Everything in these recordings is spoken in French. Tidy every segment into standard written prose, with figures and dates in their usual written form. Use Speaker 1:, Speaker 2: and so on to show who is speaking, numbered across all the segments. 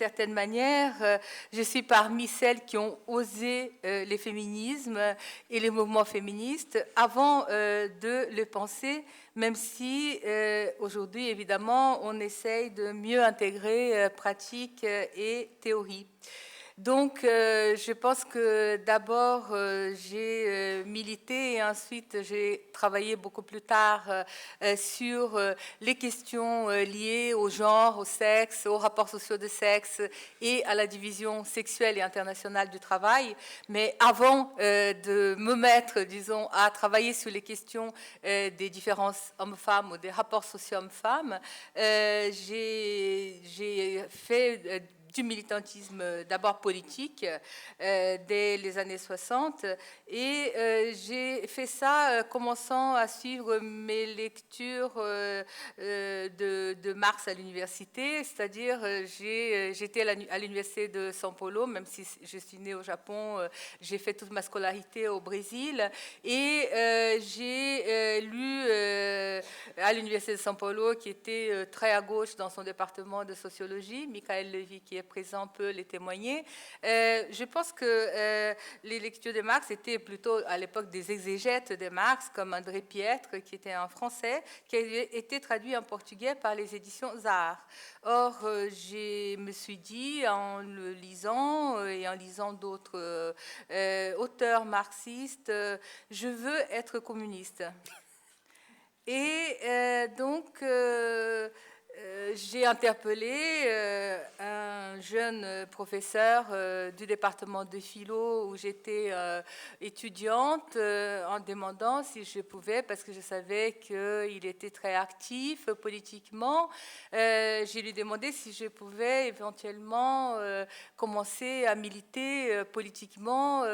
Speaker 1: certaine manière, je suis parmi celles qui ont osé les féminismes et les mouvements féministes avant de le penser, même si aujourd'hui, évidemment, on essaye de mieux intégrer pratique et théorie. Donc, je pense que d'abord, j'ai milité et ensuite, j'ai travaillé beaucoup plus tard sur les questions liées au genre, au sexe, aux rapports sociaux de sexe et à la division sexuelle et internationale du travail. Mais avant de me mettre, disons, à travailler sur les questions des différences hommes-femmes ou des rapports sociaux hommes-femmes, j'ai fait du militantisme d'abord politique dès les années 60 et j'ai fait ça commençant à suivre mes lectures de Marx à l'université, c'est-à-dire j'étais à l'université de São Paulo, même si je suis née au Japon, j'ai fait toute ma scolarité au Brésil et j'ai lu à l'université de São Paulo, qui était très à gauche dans son département de sociologie, Michael Levy, qui est présent, peut les témoigner. Je pense que les lectures de Marx étaient plutôt à l'époque des exégètes de Marx, comme André Pietre, qui était un Français, qui a été traduit en portugais par les éditions Zahar. Or, je me suis dit, en le lisant et en lisant d'autres auteurs marxistes, je veux être communiste. Et donc, j'ai interpellé un jeune professeur du département de philo où j'étais étudiante en demandant si je pouvais, parce que je savais qu'il était très actif politiquement, j'ai lui demandé si je pouvais éventuellement commencer à militer politiquement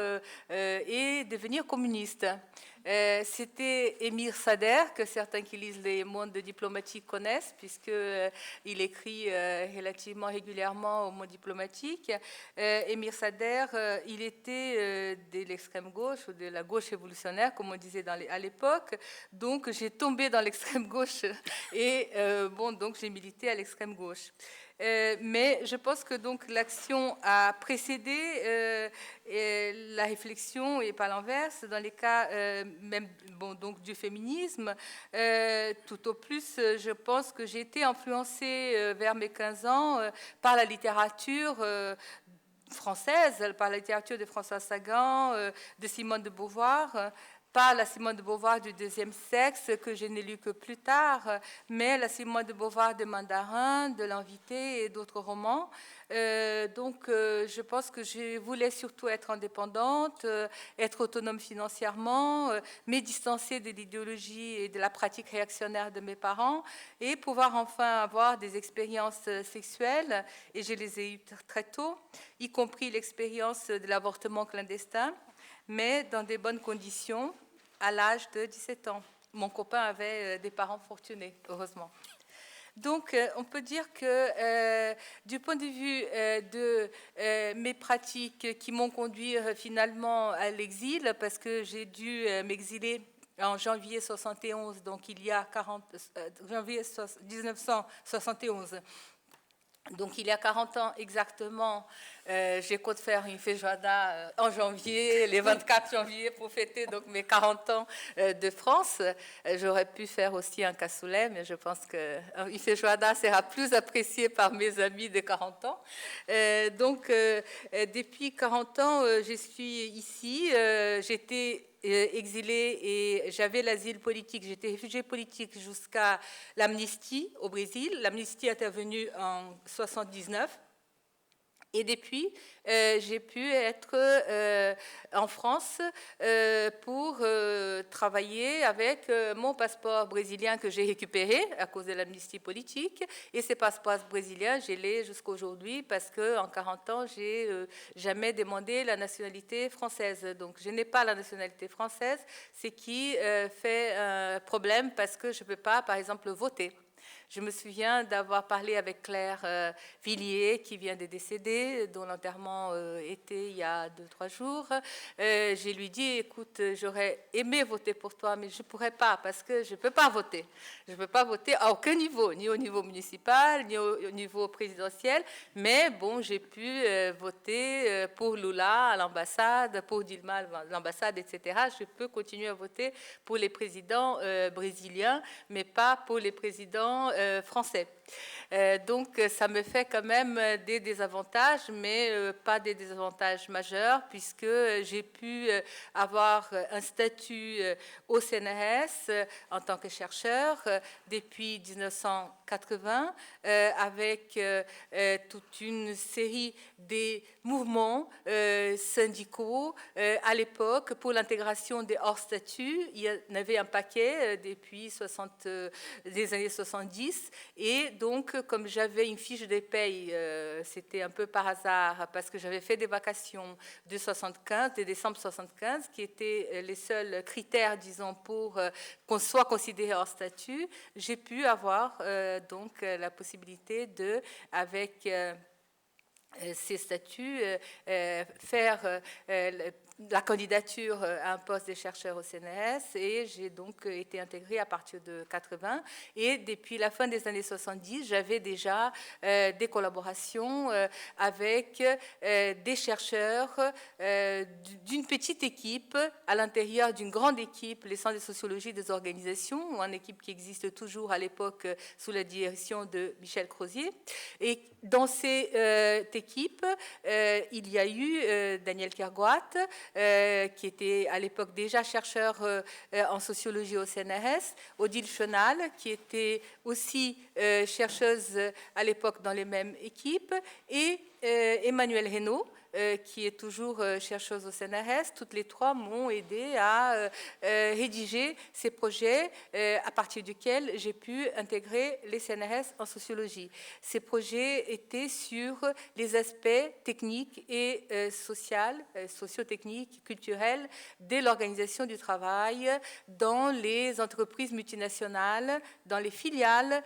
Speaker 1: et devenir communiste. C'était Émir Sader, que certains qui lisent les mondes diplomatiques connaissent, puisqu'il écrit relativement régulièrement au monde diplomatique. Émir Sader, il était de l'extrême gauche, ou de la gauche révolutionnaire, comme on disait à l'époque. Donc, j'ai tombé dans l'extrême gauche et donc j'ai milité à l'extrême gauche. Mais je pense que donc l'action a précédé la réflexion et pas l'inverse dans les cas même donc du féminisme. Tout au plus, je pense que j'ai été influencée vers mes 15 ans par la littérature française, par la littérature de François Sagan, de Simone de Beauvoir, pas la Simone de Beauvoir du deuxième sexe, que je n'ai lu que plus tard, mais la Simone de Beauvoir de Mandarin, de L'Invité et d'autres romans. Je pense que je voulais surtout être indépendante, être autonome financièrement, me distancer de l'idéologie et de la pratique réactionnaire de mes parents et pouvoir enfin avoir des expériences sexuelles, et je les ai eues très tôt, y compris l'expérience de l'avortement clandestin, mais dans des bonnes conditions, à l'âge de 17 ans. Mon copain avait des parents fortunés, heureusement. Donc, on peut dire que du point de vue de mes pratiques qui m'ont conduit finalement à l'exil, parce que j'ai dû m'exiler en janvier 71, donc il y a janvier 1971. Donc, il y a 40 ans exactement, j'ai compte faire une feijoada en janvier, les 24 janvier, pour fêter donc mes 40 ans de France. J'aurais pu faire aussi un cassoulet, mais je pense qu'une feijoada sera plus appréciée par mes amis de 40 ans. Depuis 40 ans, je suis ici. J'étais exilée et j'avais l'asile politique. J'étais réfugiée politique jusqu'à l'amnistie au Brésil. L'amnistie est intervenue en 1979. Et depuis, j'ai pu être en France pour travailler avec mon passeport brésilien que j'ai récupéré à cause de l'amnistie politique. Et ces passeports brésiliens, je l'ai jusqu'à aujourd'hui parce qu'en 40 ans, j'ai jamais demandé la nationalité française. Donc, je n'ai pas la nationalité française, ce qui fait un problème parce que je ne peux pas, par exemple, voter. Je me souviens d'avoir parlé avec Claire Villiers, qui vient de décéder, dont l'enterrement était il y a 2-3 jours. Je lui dis, écoute, j'aurais aimé voter pour toi, mais je ne pourrais pas, parce que je ne peux pas voter. Je ne peux pas voter à aucun niveau, ni au niveau municipal, ni au niveau présidentiel. Mais bon, j'ai pu voter pour Lula à l'ambassade, pour Dilma à l'ambassade, etc. Je peux continuer à voter pour les présidents brésiliens, mais pas pour les présidents français. Donc, ça me fait quand même des désavantages, mais pas des désavantages majeurs, puisque j'ai pu avoir un statut au CNRS en tant que chercheur depuis 1980, avec toute une série des mouvements syndicaux à l'époque pour l'intégration des hors-statuts. Il y en avait un paquet depuis les années 70, et donc comme j'avais une fiche de paye, c'était un peu par hasard parce que j'avais fait des vacations de décembre 75, qui étaient les seuls critères, disons, pour qu'on soit considéré hors statut. J'ai pu avoir donc la possibilité de, avec ces statuts, faire la candidature à un poste de chercheur au CNRS, et j'ai donc été intégrée à partir de 80. Et depuis la fin des années 70, j'avais déjà des collaborations avec des chercheurs d'une petite équipe à l'intérieur d'une grande équipe, les centres de sociologie des organisations, une équipe qui existe toujours à l'époque sous la direction de Michel Crozier. Et dans cette équipe, il y a eu Daniel Kergoat, qui était à l'époque déjà chercheur en sociologie au CNRS, Odile Chenal, qui était aussi chercheuse à l'époque dans les mêmes équipes, et Emmanuel Reynaud, qui est toujours chercheuse au CNRS. Toutes les trois m'ont aidé à rédiger ces projets à partir duquel j'ai pu intégrer les CNRS en sociologie. Ces projets étaient sur les aspects techniques et socio-techniques, culturels de l'organisation du travail dans les entreprises multinationales, dans les filiales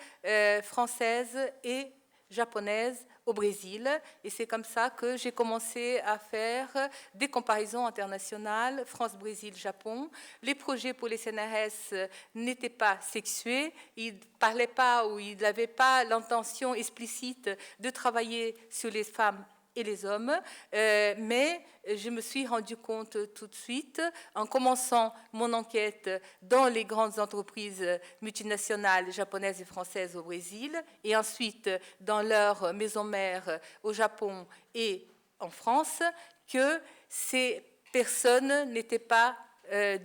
Speaker 1: françaises et japonaises au Brésil, et c'est comme ça que j'ai commencé à faire des comparaisons internationales, France, Brésil, Japon. Les projets pour les CNRS n'étaient pas sexués, ils ne parlaient pas ou ils n'avaient pas l'intention explicite de travailler sur les femmes et les hommes, mais je me suis rendu compte tout de suite, en commençant mon enquête dans les grandes entreprises multinationales japonaises et françaises au Brésil, et ensuite dans leurs maisons mères au Japon et en France, que ces personnes n'étaient pas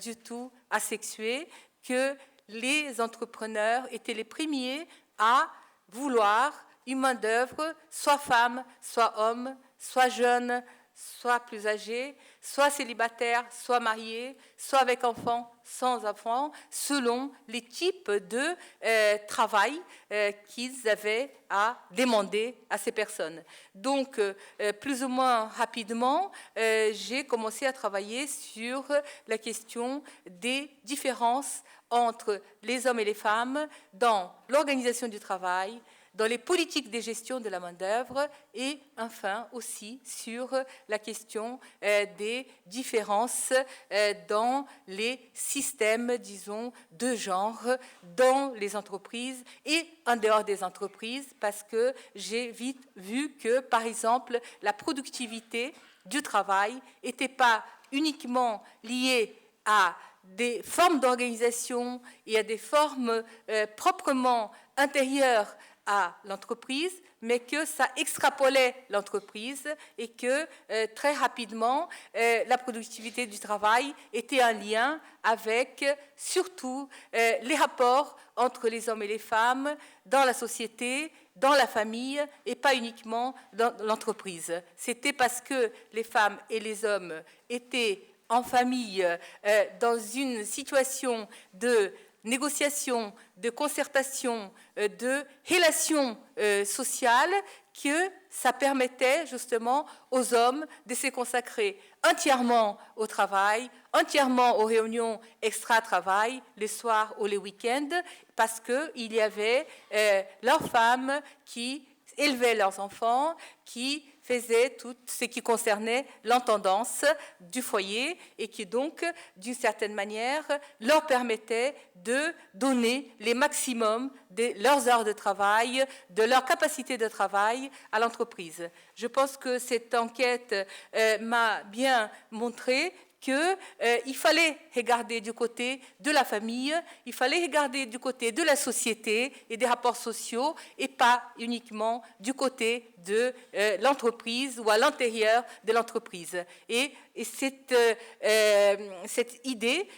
Speaker 1: du tout asexuées, que les entrepreneurs étaient les premiers à vouloir une main-d'œuvre, soit femme, soit homme, soit jeune, soit plus âgé, soit célibataire, soit marié, soit avec enfants, sans enfants, selon les types de travail qu'ils avaient à demander à ces personnes. Donc, plus ou moins rapidement, j'ai commencé à travailler sur la question des différences entre les hommes et les femmes dans l'organisation du travail, dans les politiques de gestion de la main-d'œuvre, et enfin aussi sur la question des différences dans les systèmes, disons, de genre dans les entreprises et en dehors des entreprises, parce que j'ai vite vu que, par exemple, la productivité du travail n'était pas uniquement liée à des formes d'organisation et à des formes proprement intérieures à l'entreprise, mais que ça extrapolait l'entreprise, et que très rapidement, la productivité du travail était en lien avec surtout les rapports entre les hommes et les femmes dans la société, dans la famille, et pas uniquement dans l'entreprise. C'était parce que les femmes et les hommes étaient en famille, dans une situation de négociation, de concertation, de relations sociales, que ça permettait justement aux hommes de se consacrer entièrement au travail, entièrement aux réunions extra-travail, les soirs ou les week-ends, parce qu'il y avait leurs femmes qui élevaient leurs enfants, qui faisaient tout ce qui concernait l'intendance du foyer et qui donc, d'une certaine manière, leur permettait de donner les maximums de leurs heures de travail, de leur capacité de travail à l'entreprise. Je pense que cette enquête m'a bien montré qu'il fallait regarder du côté de la famille, il fallait regarder du côté de la société et des rapports sociaux et pas uniquement du côté de l'entreprise ou à l'intérieur de l'entreprise. Et cette idée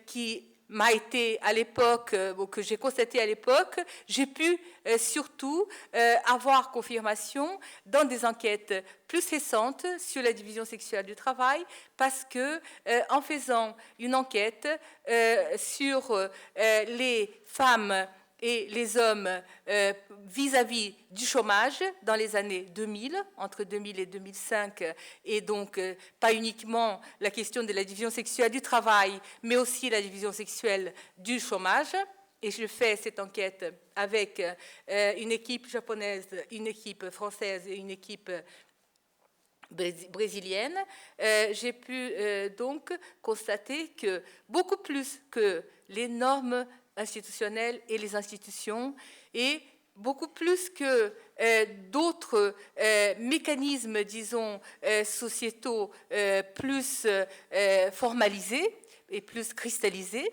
Speaker 1: qui m'a été à l'époque, que j'ai constaté à l'époque, j'ai pu surtout avoir confirmation dans des enquêtes plus récentes sur la division sexuelle du travail, parce que en faisant une enquête sur les femmes et les hommes vis-à-vis du chômage dans les années 2000, entre 2000 et 2005, et donc pas uniquement la question de la division sexuelle du travail, mais aussi la division sexuelle du chômage. Et je fais cette enquête avec une équipe japonaise, une équipe française et une équipe brésilienne. J'ai pu donc constater que beaucoup plus que les normes institutionnelles et les institutions, et beaucoup plus que d'autres mécanismes, disons, sociétaux plus formalisés et plus cristallisés,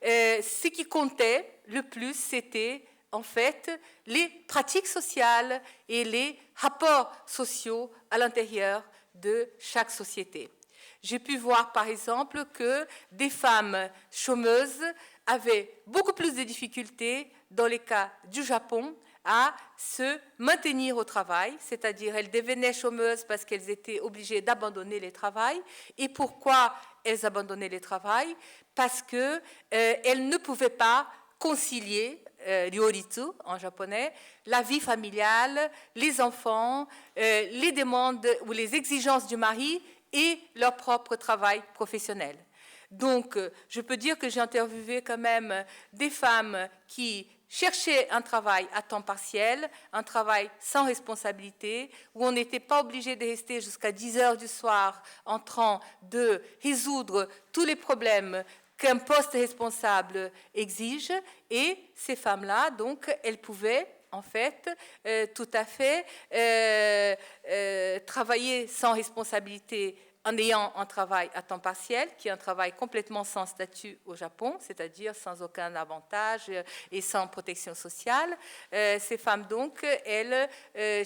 Speaker 1: ce qui comptait le plus, c'était en fait les pratiques sociales et les rapports sociaux à l'intérieur de chaque société. J'ai pu voir, par exemple, que des femmes chômeuses avaient beaucoup plus de difficultés, dans les cas du Japon, à se maintenir au travail, c'est-à-dire elles devenaient chômeuses parce qu'elles étaient obligées d'abandonner le travail. Et pourquoi elles abandonnaient le travail? Parce qu'elles ne pouvaient pas concilier, ryoritsu en japonais, la vie familiale, les enfants, les demandes ou les exigences du mari et leur propre travail professionnel. Donc, je peux dire que j'ai interviewé quand même des femmes qui cherchaient un travail à temps partiel, un travail sans responsabilité, où on n'était pas obligé de rester jusqu'à 10 heures du soir en train de résoudre tous les problèmes qu'un poste responsable exige. Et ces femmes-là, donc, elles pouvaient en fait, tout à fait travailler sans responsabilité en ayant un travail à temps partiel, qui est un travail complètement sans statut au Japon, c'est-à-dire sans aucun avantage et sans protection sociale. Ces femmes, donc, elles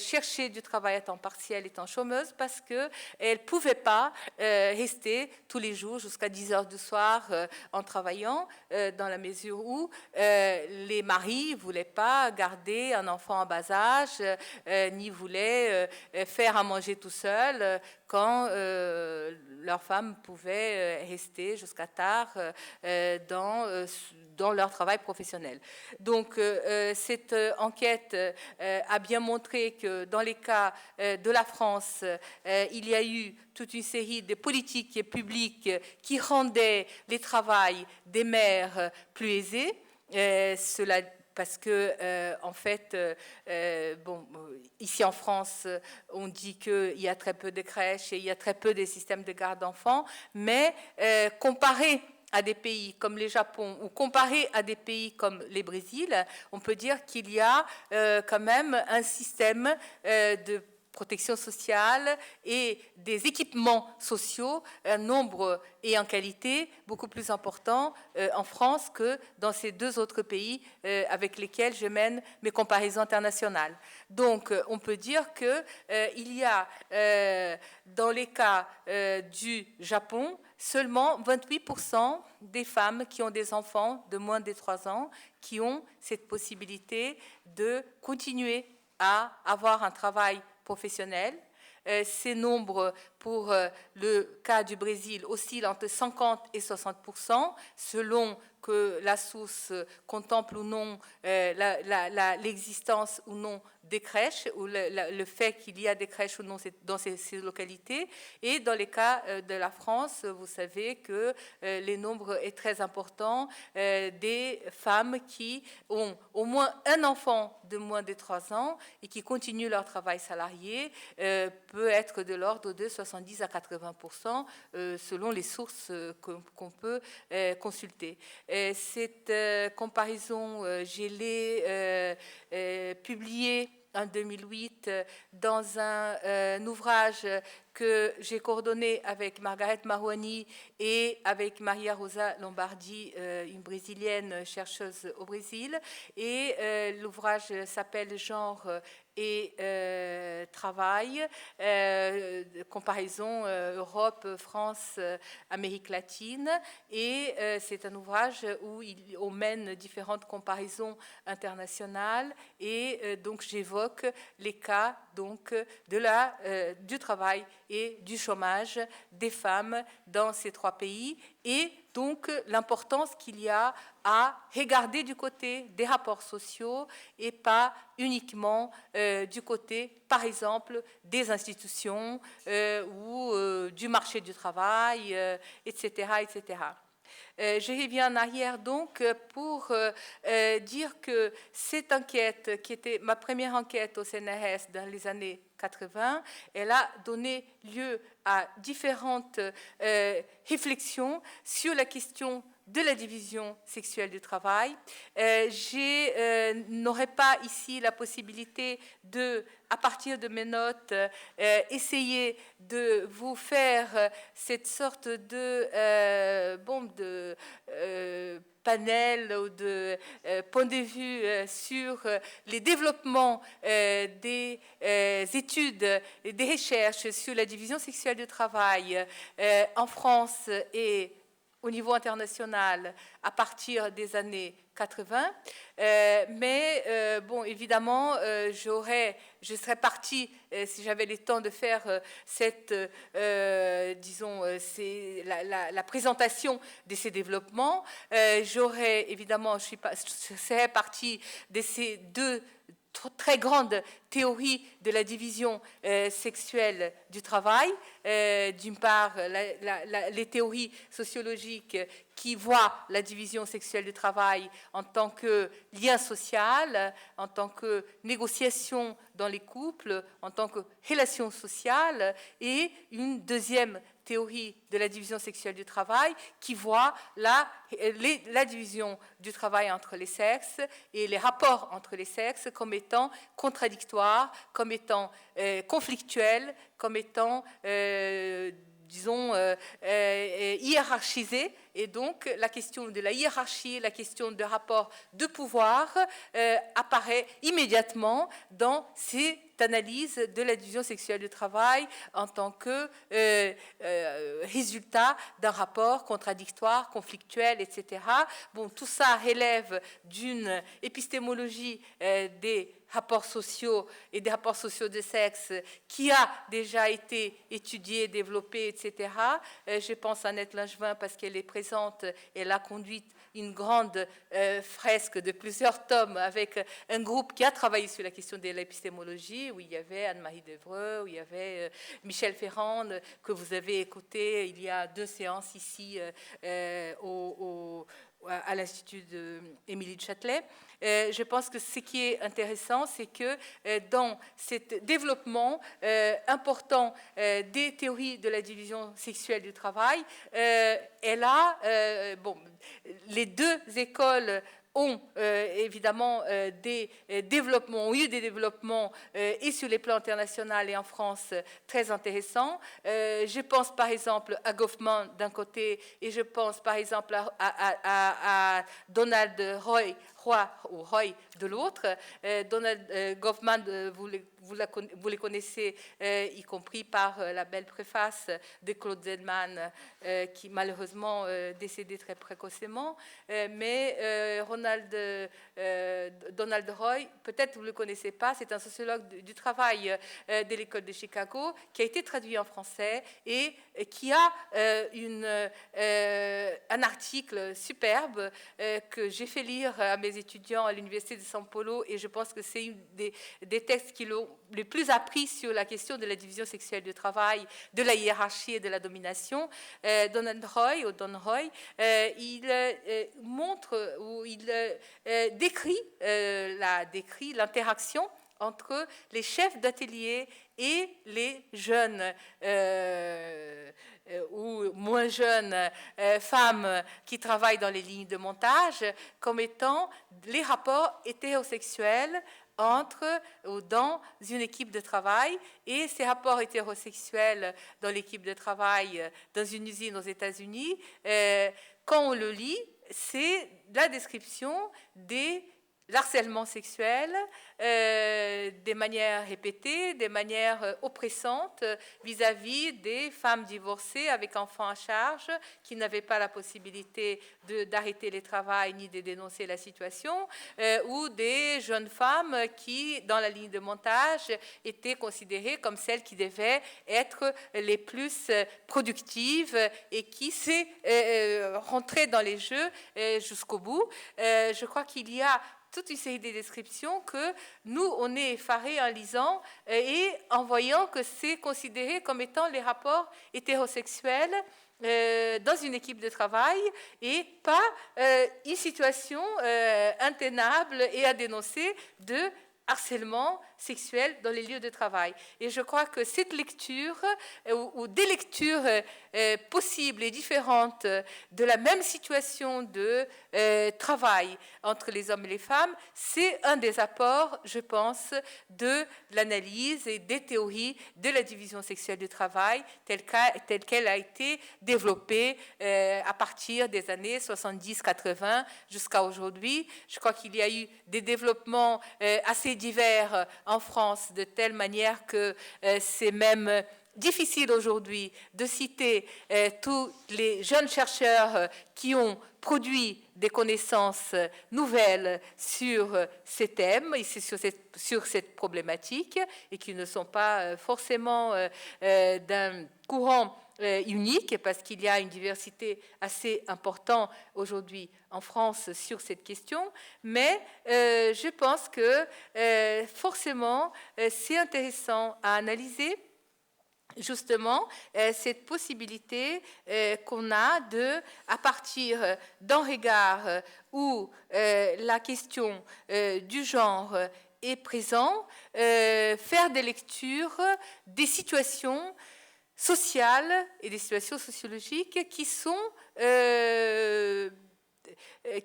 Speaker 1: cherchaient du travail à temps partiel étant chômeuses parce qu'elles ne pouvaient pas rester tous les jours jusqu'à 10 heures du soir en travaillant, dans la mesure où les maris ne voulaient pas garder un enfant en bas âge, ni voulaient faire à manger tout seul quand leurs femmes pouvaient rester jusqu'à tard dans leur travail professionnel. Donc, cette enquête a bien montré que dans les cas de la France, il y a eu toute une série de politiques publiques qui rendaient les travails des mères plus aisés. Cela parce que, en fait, ici en France, on dit qu'il y a très peu de crèches et il y a très peu de systèmes de garde d'enfants, mais comparé à des pays comme le Japon ou comparé à des pays comme le Brésil, on peut dire qu'il y a quand même un système de protection sociale et des équipements sociaux, un nombre et en qualité beaucoup plus important en France que dans ces deux autres pays avec lesquels je mène mes comparaisons internationales. Donc, on peut dire qu'il y a, dans les cas du Japon, seulement 28% des femmes qui ont des enfants de moins de 3 ans qui ont cette possibilité de continuer à avoir un travail professionnel. Ces nombres pour le cas du Brésil, oscille entre 50 et 60%, selon que la source contemple ou non l'existence ou non des crèches, ou le fait qu'il y a des crèches ou non dans ces localités. Et dans les cas de la France, vous savez que le nombre est très important des femmes qui ont au moins un enfant de moins de 3 ans et qui continuent leur travail salarié, peut être de l'ordre de 70 à 80% selon les sources qu'on peut consulter. Cette comparaison, je l'ai publiée en 2008 dans un ouvrage que j'ai coordonné avec Margaret Marouani et avec Maria Rosa Lombardi, une brésilienne chercheuse au Brésil. Et l'ouvrage s'appelle « Genre et travail », comparaison Europe, France, Amérique latine. Et c'est un ouvrage où on mène différentes comparaisons internationales. Et donc j'évoque les cas donc, du travail et du chômage des femmes dans ces 3 pays, et donc l'importance qu'il y a à regarder du côté des rapports sociaux et pas uniquement du côté, par exemple, des institutions ou du marché du travail, etc., etc. Je reviens en arrière donc pour dire que cette enquête, qui était ma première enquête au CNRS dans les années 80, elle a donné lieu à différentes réflexions sur la question de la division sexuelle du travail. Je n'aurai pas ici la possibilité de, à partir de mes notes, essayer de vous faire cette sorte de, panel ou de point de vue sur les développements des études et des recherches sur la division sexuelle du travail en France et au niveau international à partir des années 80. Mais bon, évidemment, je serais partie, si j'avais le temps de faire cette, disons, la présentation de ces développements, j'aurais évidemment, je serais partie de ces 2 très grande théorie de la division sexuelle du travail. D'une part, les théories sociologiques qui voient la division sexuelle du travail en tant que lien social, en tant que négociation dans les couples, en tant que relation sociale, et une deuxième théorie de la division sexuelle du travail qui voit la division du travail entre les sexes et les rapports entre les sexes comme étant contradictoires, comme étant conflictuels, comme étant, disons, hiérarchisés. Et donc, la question de la hiérarchie, la question de rapport de pouvoir apparaît immédiatement dans ces analyse de la division sexuelle du travail en tant que résultat d'un rapport contradictoire, conflictuel, etc. Bon, tout ça relève d'une épistémologie des rapports sociaux et des rapports sociaux de sexe qui a déjà été étudiée, développée, etc. Je pense à Annette Langevin parce qu'elle est présente, elle a conduit une grande fresque de plusieurs tomes avec un groupe qui a travaillé sur la question de l'épistémologie, où il y avait Anne-Marie Devreux, où il y avait Michel Ferrand, que vous avez écouté il y a 2 séances ici à l'Institut d'Émilie de Châtelet. Je pense que ce qui est intéressant, c'est que dans ce développement important des théories de la division sexuelle du travail, elle a, les 2 écoles ont évidemment des développements, ont eu des développements et sur les plans internationaux et en France très intéressants. Je pense par exemple à Goffman d'un côté et je pense par exemple à Donald Roy de l'autre. Donald Goffman, vous les connaissez, y compris par la belle préface de Claude Zedman, qui malheureusement décédé très précocement. Mais Donald Roy, peut-être vous ne le connaissez pas, c'est un sociologue du travail de l'école de Chicago, qui a été traduit en français et qui a un article superbe que j'ai fait lire à mes étudiants à l'Université de São Paulo, et je pense que c'est un des textes qui l'ont le plus appris sur la question de la division sexuelle du travail, de la hiérarchie et de la domination. Don Roy, il montre ou il décrit l'interaction entre les chefs d'atelier et les jeunes ou moins jeunes femmes qui travaillent dans les lignes de montage comme étant les rapports hétérosexuels entre ou dans une équipe de travail. Et ces rapports hétérosexuels dans l'équipe de travail dans une usine aux États-Unis, quand on le lit, c'est la description des l'harcèlement sexuel, des manières répétées, des manières oppressantes vis-à-vis des femmes divorcées avec enfants à charge qui n'avaient pas la possibilité d'arrêter les travaux ni de dénoncer la situation, ou des jeunes femmes qui, dans la ligne de montage, étaient considérées comme celles qui devaient être les plus productives et qui s'est rentrées dans les jeux jusqu'au bout. Je crois qu'il y a toute une série de descriptions que nous, on est effarés en lisant et en voyant que c'est considéré comme étant les rapports hétérosexuels dans une équipe de travail et pas une situation intenable et à dénoncer de harcèlement sexuel dans les lieux de travail. Et je crois que cette lecture, ou des lectures possibles et différentes de la même situation de travail entre les hommes et les femmes, c'est un des apports, je pense, de l'analyse et des théories de la division sexuelle du travail telle qu'elle a été développée à partir des années 70-80 jusqu'à aujourd'hui. Je crois qu'il y a eu des développements assez divers en France, de telle manière que c'est même difficile aujourd'hui de citer tous les jeunes chercheurs qui ont produit des connaissances nouvelles sur ces thèmes et sur cette problématique et qui ne sont pas forcément d'un courant unique, parce qu'il y a une diversité assez importante aujourd'hui en France sur cette question, mais je pense que forcément c'est intéressant à analyser justement cette possibilité qu'on a de, à partir d'un regard où la question du genre est présent, faire des lectures des situations sociales et des situations sociologiques qui sont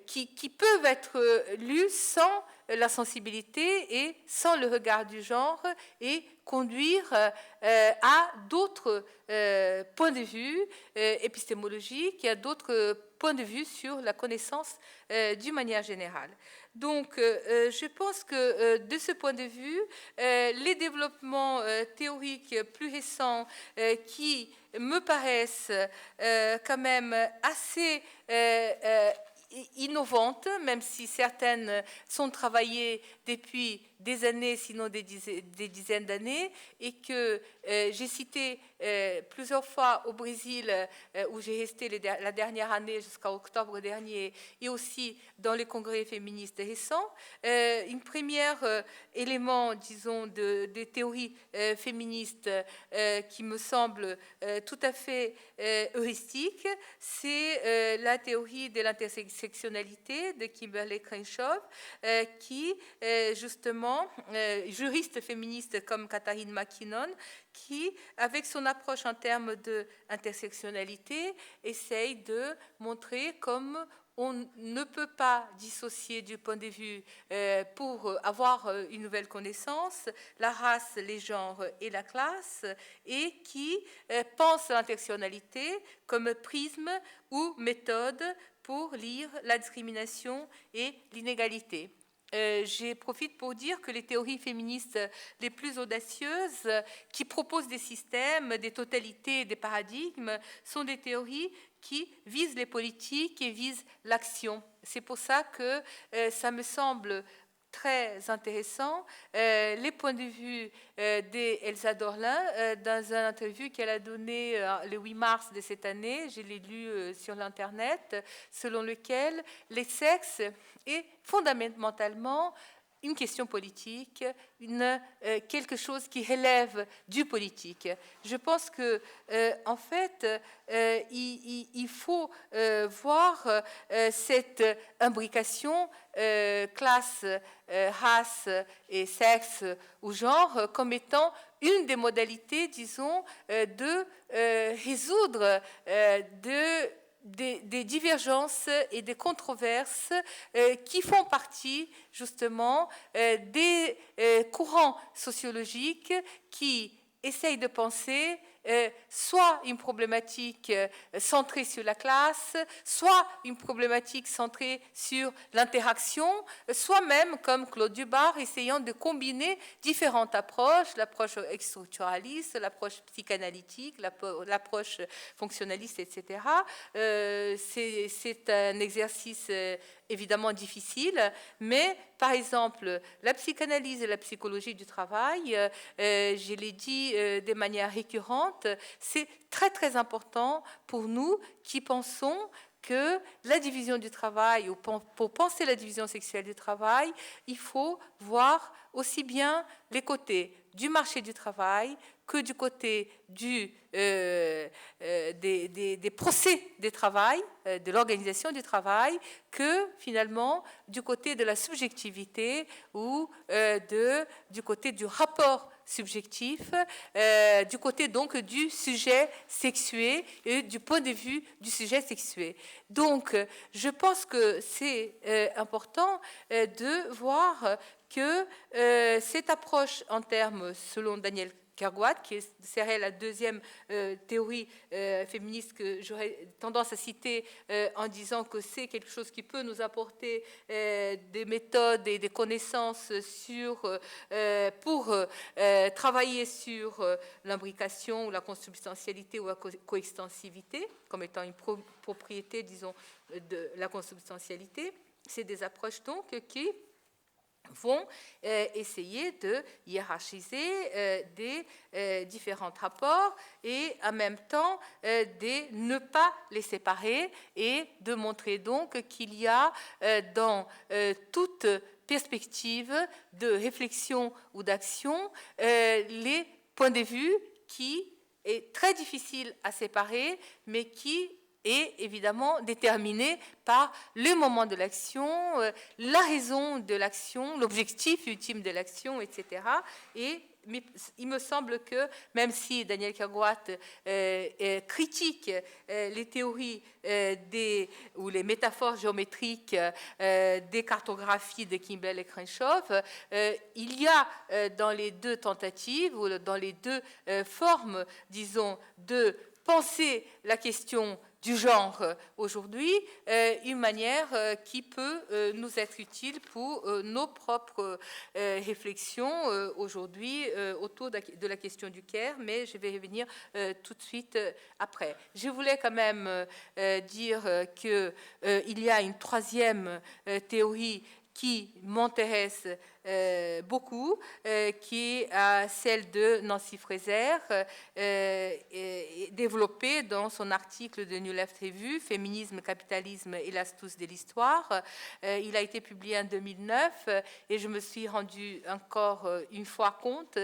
Speaker 1: qui peuvent être lues sans la sensibilité et sans le regard du genre et conduire à d'autres points de vue épistémologiques et à d'autres points de vue sur la connaissance d'une manière générale. Donc, je pense que de ce point de vue, les développements théoriques plus récents qui me paraissent quand même assez innovantes, même si certaines sont travaillées depuis des années, sinon des dizaines d'années, et que j'ai cité plusieurs fois au Brésil, où j'ai resté la dernière année jusqu'à octobre dernier, et aussi dans les congrès féministes récents. Un premier élément, disons, des théories féministes qui me semble tout à fait heuristique, c'est la théorie de l'intersectionnalité de Kimberlé Crenshaw, qui, justement, juriste féministe comme Catherine McKinnon, qui, avec son approche en termes d'intersectionnalité, essaye de montrer comme on ne peut pas dissocier du point de vue pour avoir une nouvelle connaissance la race, les genres et la classe, et qui pense l'intersectionnalité comme prisme ou méthode pour lire la discrimination et l'inégalité. J'en profite pour dire que les théories féministes les plus audacieuses, qui proposent des systèmes, des totalités, des paradigmes, sont des théories qui visent les politiques et visent l'action. C'est pour ça que ça me semble très intéressant les points de vue d'Elsa Dorlin dans une interview qu'elle a donnée le 8 mars de cette année, je l'ai lu sur l'internet, selon lequel les sexes est fondamentalement une question politique, quelque chose qui relève du politique. Je pense que, en fait, il faut voir cette imbrication classe, race et sexe ou genre comme étant une des modalités, disons, de résoudre des divergences et des controverses qui font partie justement des courants sociologiques qui essayent de penser soit une problématique centrée sur la classe, soit une problématique centrée sur l'interaction, soit même, comme Claude Dubar, essayant de combiner différentes approches, l'approche structuraliste, l'approche psychanalytique, l'approche fonctionnaliste, etc. C'est un exercice évidemment difficile, mais par exemple, la psychanalyse et la psychologie du travail, je l'ai dit de manière récurrente, c'est très très important pour nous qui pensons que la division du travail, ou pour penser la division sexuelle du travail, il faut voir aussi bien les côtés du marché du travail que du côté des procès du travail, de l'organisation du travail, que finalement du côté de la subjectivité ou du côté du rapport subjectif, du côté donc du sujet sexué et du point de vue du sujet sexué. Donc, je pense que c'est important de voir que cette approche en termes, selon Daniel Kerguat, qui serait la deuxième théorie féministe que j'aurais tendance à citer en disant que c'est quelque chose qui peut nous apporter des méthodes et des connaissances pour travailler sur l'imbrication ou la consubstantialité ou la coextensivité, comme étant une propriété, disons, de la consubstantialité. C'est des approches donc qui vont essayer de hiérarchiser des différents rapports et en même temps de ne pas les séparer et de montrer donc qu'il y a dans toute perspective de réflexion ou d'action les points de vue qui est très difficile à séparer mais qui est évidemment déterminé par le moment de l'action, la raison de l'action, l'objectif ultime de l'action, etc. Et il me semble que, même si Daniel Kerguat critique les théories ou les métaphores géométriques des cartographies de Kimball et Crenshaw, il y a dans les deux tentatives, ou dans les deux formes, disons, de penser la question du genre aujourd'hui, une manière qui peut nous être utile pour nos propres réflexions aujourd'hui autour de la question du care, mais je vais revenir tout de suite après. Je voulais quand même dire qu'il y a une troisième théorie qui m'intéresse beaucoup, qui est celle de Nancy Fraser, développée dans son article de New Left Review, Féminisme, capitalisme et l'astuce de l'histoire. Il a été publié en 2009 et je me suis rendu encore une fois compte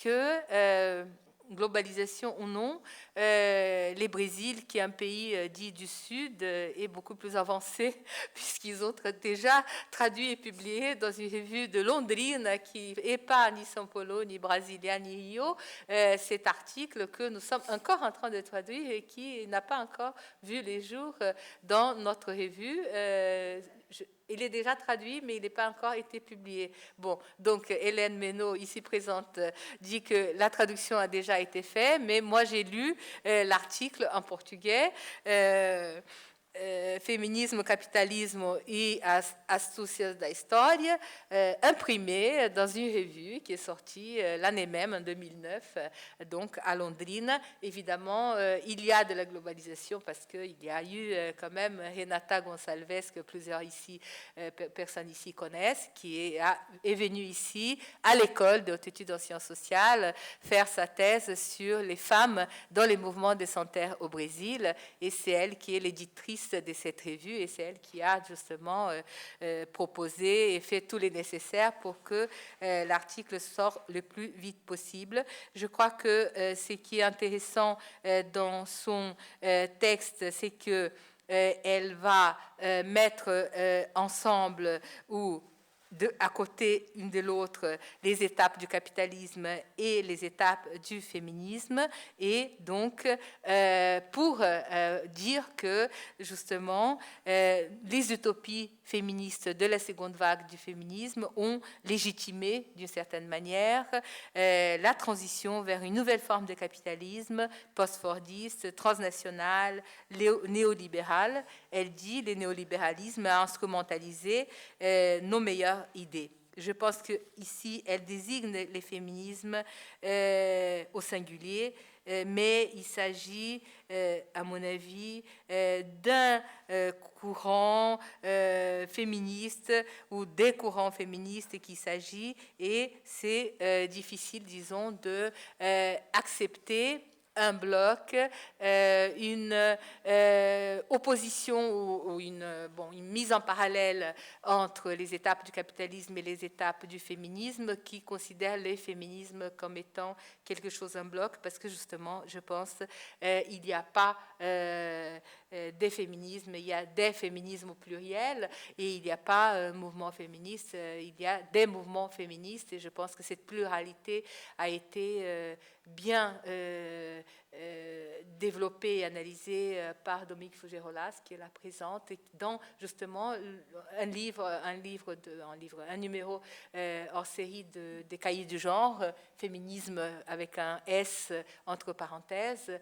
Speaker 1: que globalisation ou non, le Brésil, qui est un pays dit du Sud, est beaucoup plus avancé puisqu'ils ont déjà traduit et publié dans une revue de Londrine qui n'est pas ni São Paulo, ni Brasilia, ni Rio, cet article que nous sommes encore en train de traduire et qui n'a pas encore vu les jours dans notre revue. Il est déjà traduit, mais il n'est pas encore été publié. Bon, donc Hélène Ménaud, ici présente, dit que la traduction a déjà été faite, mais moi j'ai lu l'article en portugais. Feminismo, Capitalismo e as Astúcias da História, imprimé dans une revue qui est sortie l'année même, en 2009, donc à Londrina. Évidemment, il y a de la globalisation parce qu'il y a eu quand même Renata Gonçalves, que plusieurs personnes ici connaissent, qui est venue ici à l'école de haute études en sciences sociales faire sa thèse sur les femmes dans les mouvements de Sans-Terre au Brésil, et c'est elle qui est l'éditrice de cette revue, et c'est elle qui a justement proposé et fait tout le nécessaire pour que l'article sorte le plus vite possible. Je crois que ce qui est intéressant dans son texte, c'est que elle va mettre ensemble ou à côté une de l'autre les étapes du capitalisme et les étapes du féminisme, et donc pour dire que justement les utopies féministes de la seconde vague du féminisme ont légitimé d'une certaine manière la transition vers une nouvelle forme de capitalisme post-fordiste, transnational, néolibéral. Elle dit le néolibéralisme a instrumentalisé nos meilleures idées. Je pense qu'ici, elle désigne les féminismes au singulier, mais il s'agit, à mon avis, d'un courant féministe ou des courants féministes qu'il s'agit, et c'est difficile, disons, d'accepter un bloc, une opposition ou une mise en parallèle entre les étapes du capitalisme et les étapes du féminisme, qui considère les féminismes comme étant quelque chose en bloc, parce que justement, je pense, il n'y a pas des féminismes, il y a des féminismes au pluriel, et il n'y a pas un mouvement féministe, il y a des mouvements féministes, et je pense que cette pluralité a été bien développée et analysée par Dominique Fougerolas, qui est la présente, et dans justement un numéro hors série des cahiers du genre, féminisme avec un S entre parenthèses,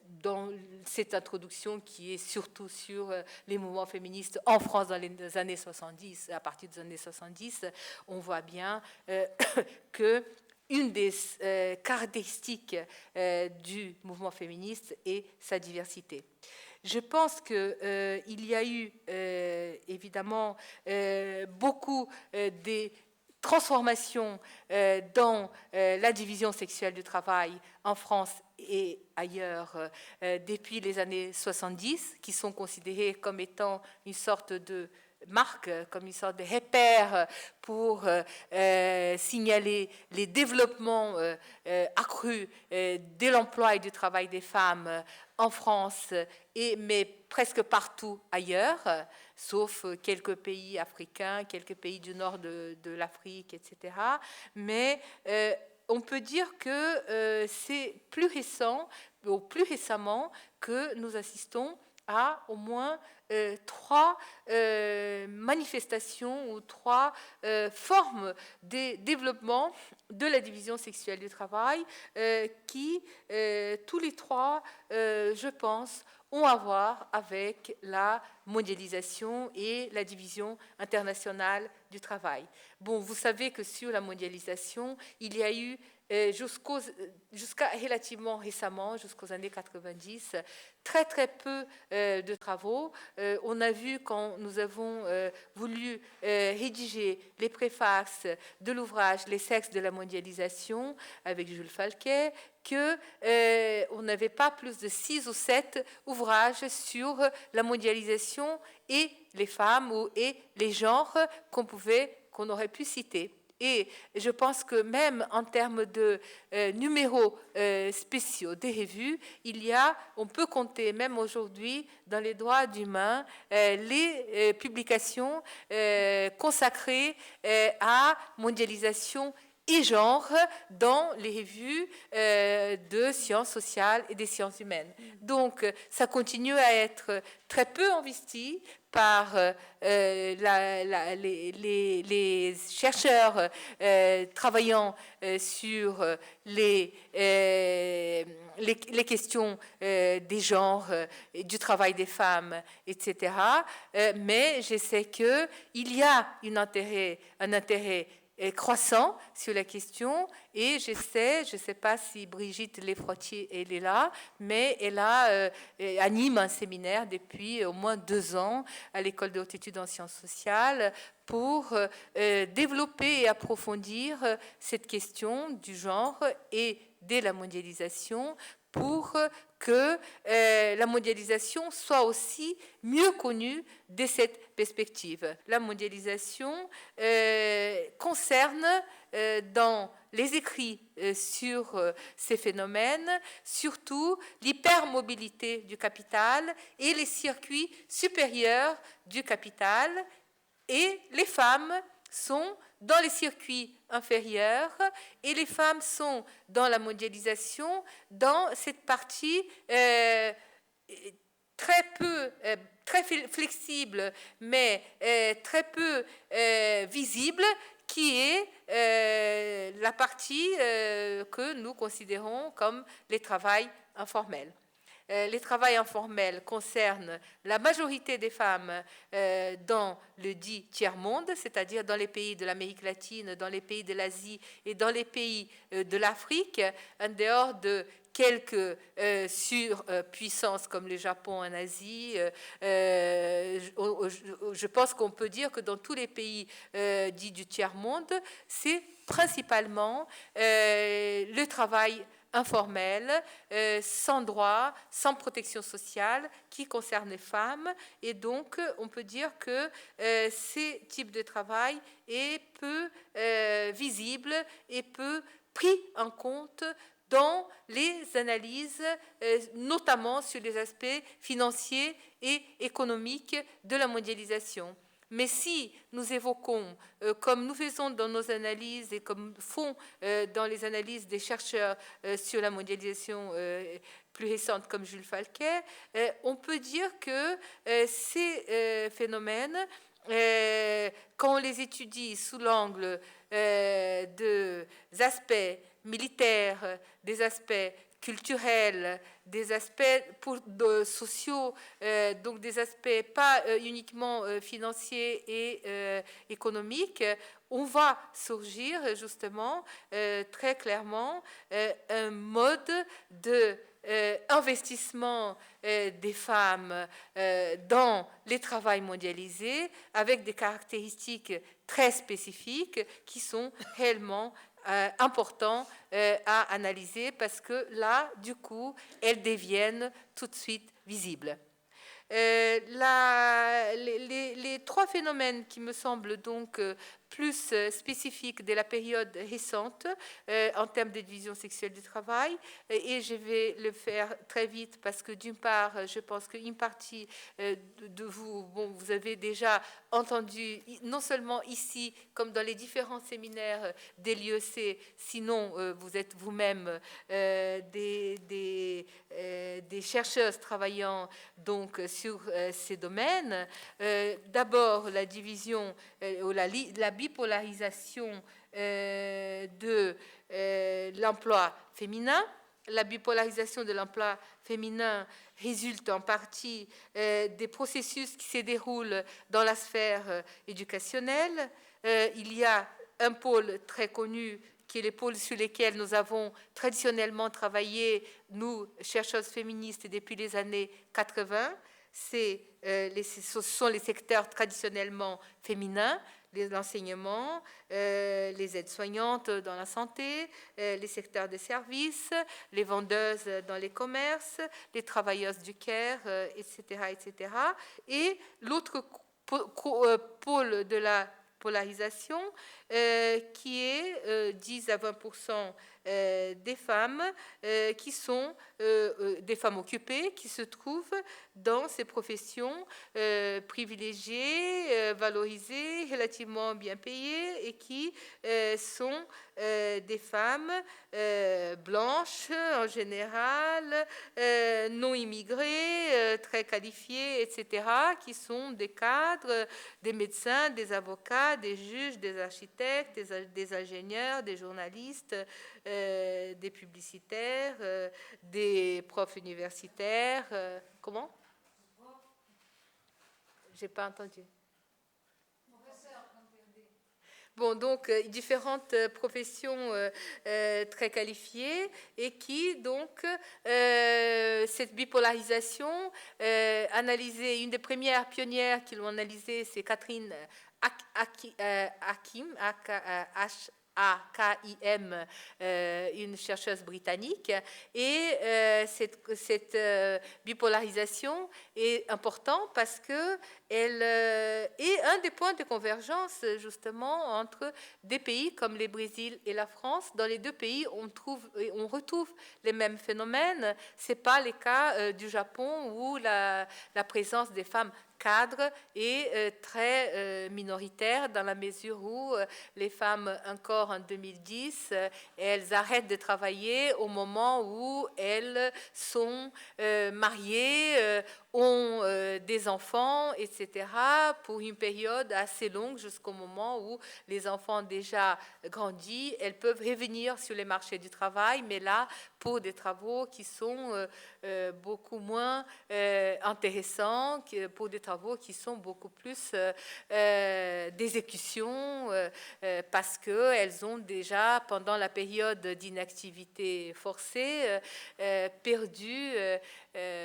Speaker 1: dans cette introduction qui est surtout sur les mouvements féministes en France dans les années 70, à partir des années 70, on voit bien que une des caractéristiques du mouvement féministe est sa diversité. Je pense qu'il y a eu évidemment beaucoup de transformations dans la division sexuelle du travail en France et ailleurs depuis les années 70, qui sont considérées comme étant une sorte de marque, comme une sorte de repère pour signaler les développements accrus de l'emploi et du travail des femmes en France, mais presque partout ailleurs, sauf quelques pays africains, quelques pays du nord de l'Afrique, etc. Mais on peut dire que c'est plus récent, ou plus récemment, que nous assistons à au moins trois manifestations ou trois formes de développement de la division sexuelle du travail qui, tous les trois, je pense, ont à voir avec la mondialisation et la division internationale du travail. Bon, vous savez que sur la mondialisation, il y a eu jusqu'à relativement récemment, jusqu'aux années 90, très très peu de travaux. On a vu quand nous avons voulu rédiger les préfaces de l'ouvrage Les sexes de la mondialisation avec Jules Falquet, qu'on n'avait pas plus de 6 ou 7 ouvrages sur la mondialisation et les femmes et les genres qu'on aurait pu citer. Et je pense que même en termes de numéros spéciaux des revues, on peut compter même aujourd'hui dans les droits humains les publications consacrées à mondialisation et genre dans les revues de sciences sociales et des sciences humaines. Donc, ça continue à être très peu investi par les chercheurs travaillant sur les questions des genres, du travail des femmes, etc. Mais je sais qu'il y a un intérêt croissant sur la question, et je sais pas si Brigitte Lefroitier elle est là, mais elle anime un séminaire depuis au moins 2 ans à l'École de haute études en sciences sociales pour développer et approfondir cette question du genre et de la mondialisation, pour que la mondialisation soit aussi mieux connue de cette perspective. La mondialisation concerne dans les écrits sur ces phénomènes surtout l'hypermobilité du capital et les circuits supérieurs du capital, et les femmes sont dans les circuits inférieurs, et les femmes sont dans la mondialisation, dans cette partie très flexible, mais très peu visible, qui est la partie que nous considérons comme les travails informels. Les travails informels concernent la majorité des femmes dans le dit tiers-monde, c'est-à-dire dans les pays de l'Amérique latine, dans les pays de l'Asie et dans les pays de l'Afrique, en dehors de quelques surpuissances comme le Japon en Asie. Je pense qu'on peut dire que dans tous les pays dits du tiers-monde, c'est principalement le travail informel, sans droit, sans protection sociale, qui concerne les femmes. Et donc, on peut dire que ces types de travail est peu visible et peu pris en compte dans les analyses, notamment sur les aspects financiers et économiques de la mondialisation. Mais si nous évoquons, comme nous faisons dans nos analyses et comme font dans les analyses des chercheurs sur la mondialisation plus récente comme Jules Falquet, on peut dire que ces phénomènes, quand on les étudie sous l'angle des aspects militaires, des aspects culturels, des aspects sociaux, donc des aspects pas uniquement financiers et économiques, on va surgir justement très clairement un mode de investissement des femmes dans les travails mondialisés, avec des caractéristiques très spécifiques qui sont réellement importants à analyser, parce que là, du coup, elles deviennent tout de suite visibles. Les 3 phénomènes qui me semblent donc plus spécifiques de la période récente en termes de division sexuelle du travail, et je vais le faire très vite parce que d'une part, je pense qu'une partie de vous, vous avez déjà entendu, non seulement ici, comme dans les différents séminaires de l'IEC, sinon vous êtes vous-même des chercheuses travaillant donc sur ces domaines. D'abord, la division ou la bipolarisation de l'emploi féminin. La bipolarisation de l'emploi féminin résulte en partie des processus qui se déroulent dans la sphère éducationnelle. Il y a un pôle très connu qui est les pôles sur lesquels nous avons traditionnellement travaillé, nous, chercheuses féministes, depuis les années 80. Ce sont les secteurs traditionnellement féminins, l'enseignement, les aides-soignantes dans la santé, les secteurs des services, les vendeuses dans les commerces, les travailleuses du care, etc., etc. Et l'autre pôle de la polarisation qui est 10 à 20% des femmes qui sont des femmes occupées qui se trouvent dans ces professions privilégiées, valorisées, relativement bien payées et qui sont des femmes blanches en général, non immigrées, très qualifiées, etc., qui sont des cadres, des médecins, des avocats, des juges, des architectes, des ingénieurs, des journalistes, des publicitaires, des profs universitaires. Comment? J'ai pas entendu. Bon, donc différentes professions très qualifiées et qui, donc, cette bipolarisation, analysée, une des premières pionnières qui l'ont analysée, c'est Catherine Hakim, A-K-I-M, une chercheuse britannique. Et cette bipolarisation est importante parce qu'elle est un des points de convergence, justement, entre des pays comme le Brésil et la France. Dans les deux pays, on retrouve les mêmes phénomènes. Ce n'est pas le cas du Japon, où la présence des femmes cadre est très minoritaire, dans la mesure où les femmes, encore en 2010, elles arrêtent de travailler au moment où elles sont mariées, ont des enfants, etc., pour une période assez longue, jusqu'au moment où les enfants déjà grandis, elles peuvent revenir sur les marchés du travail, mais là, pour des travaux qui sont beaucoup moins intéressants, pour des travaux qui sont beaucoup plus d'exécution, parce qu'elles ont déjà, pendant la période d'inactivité forcée, perdu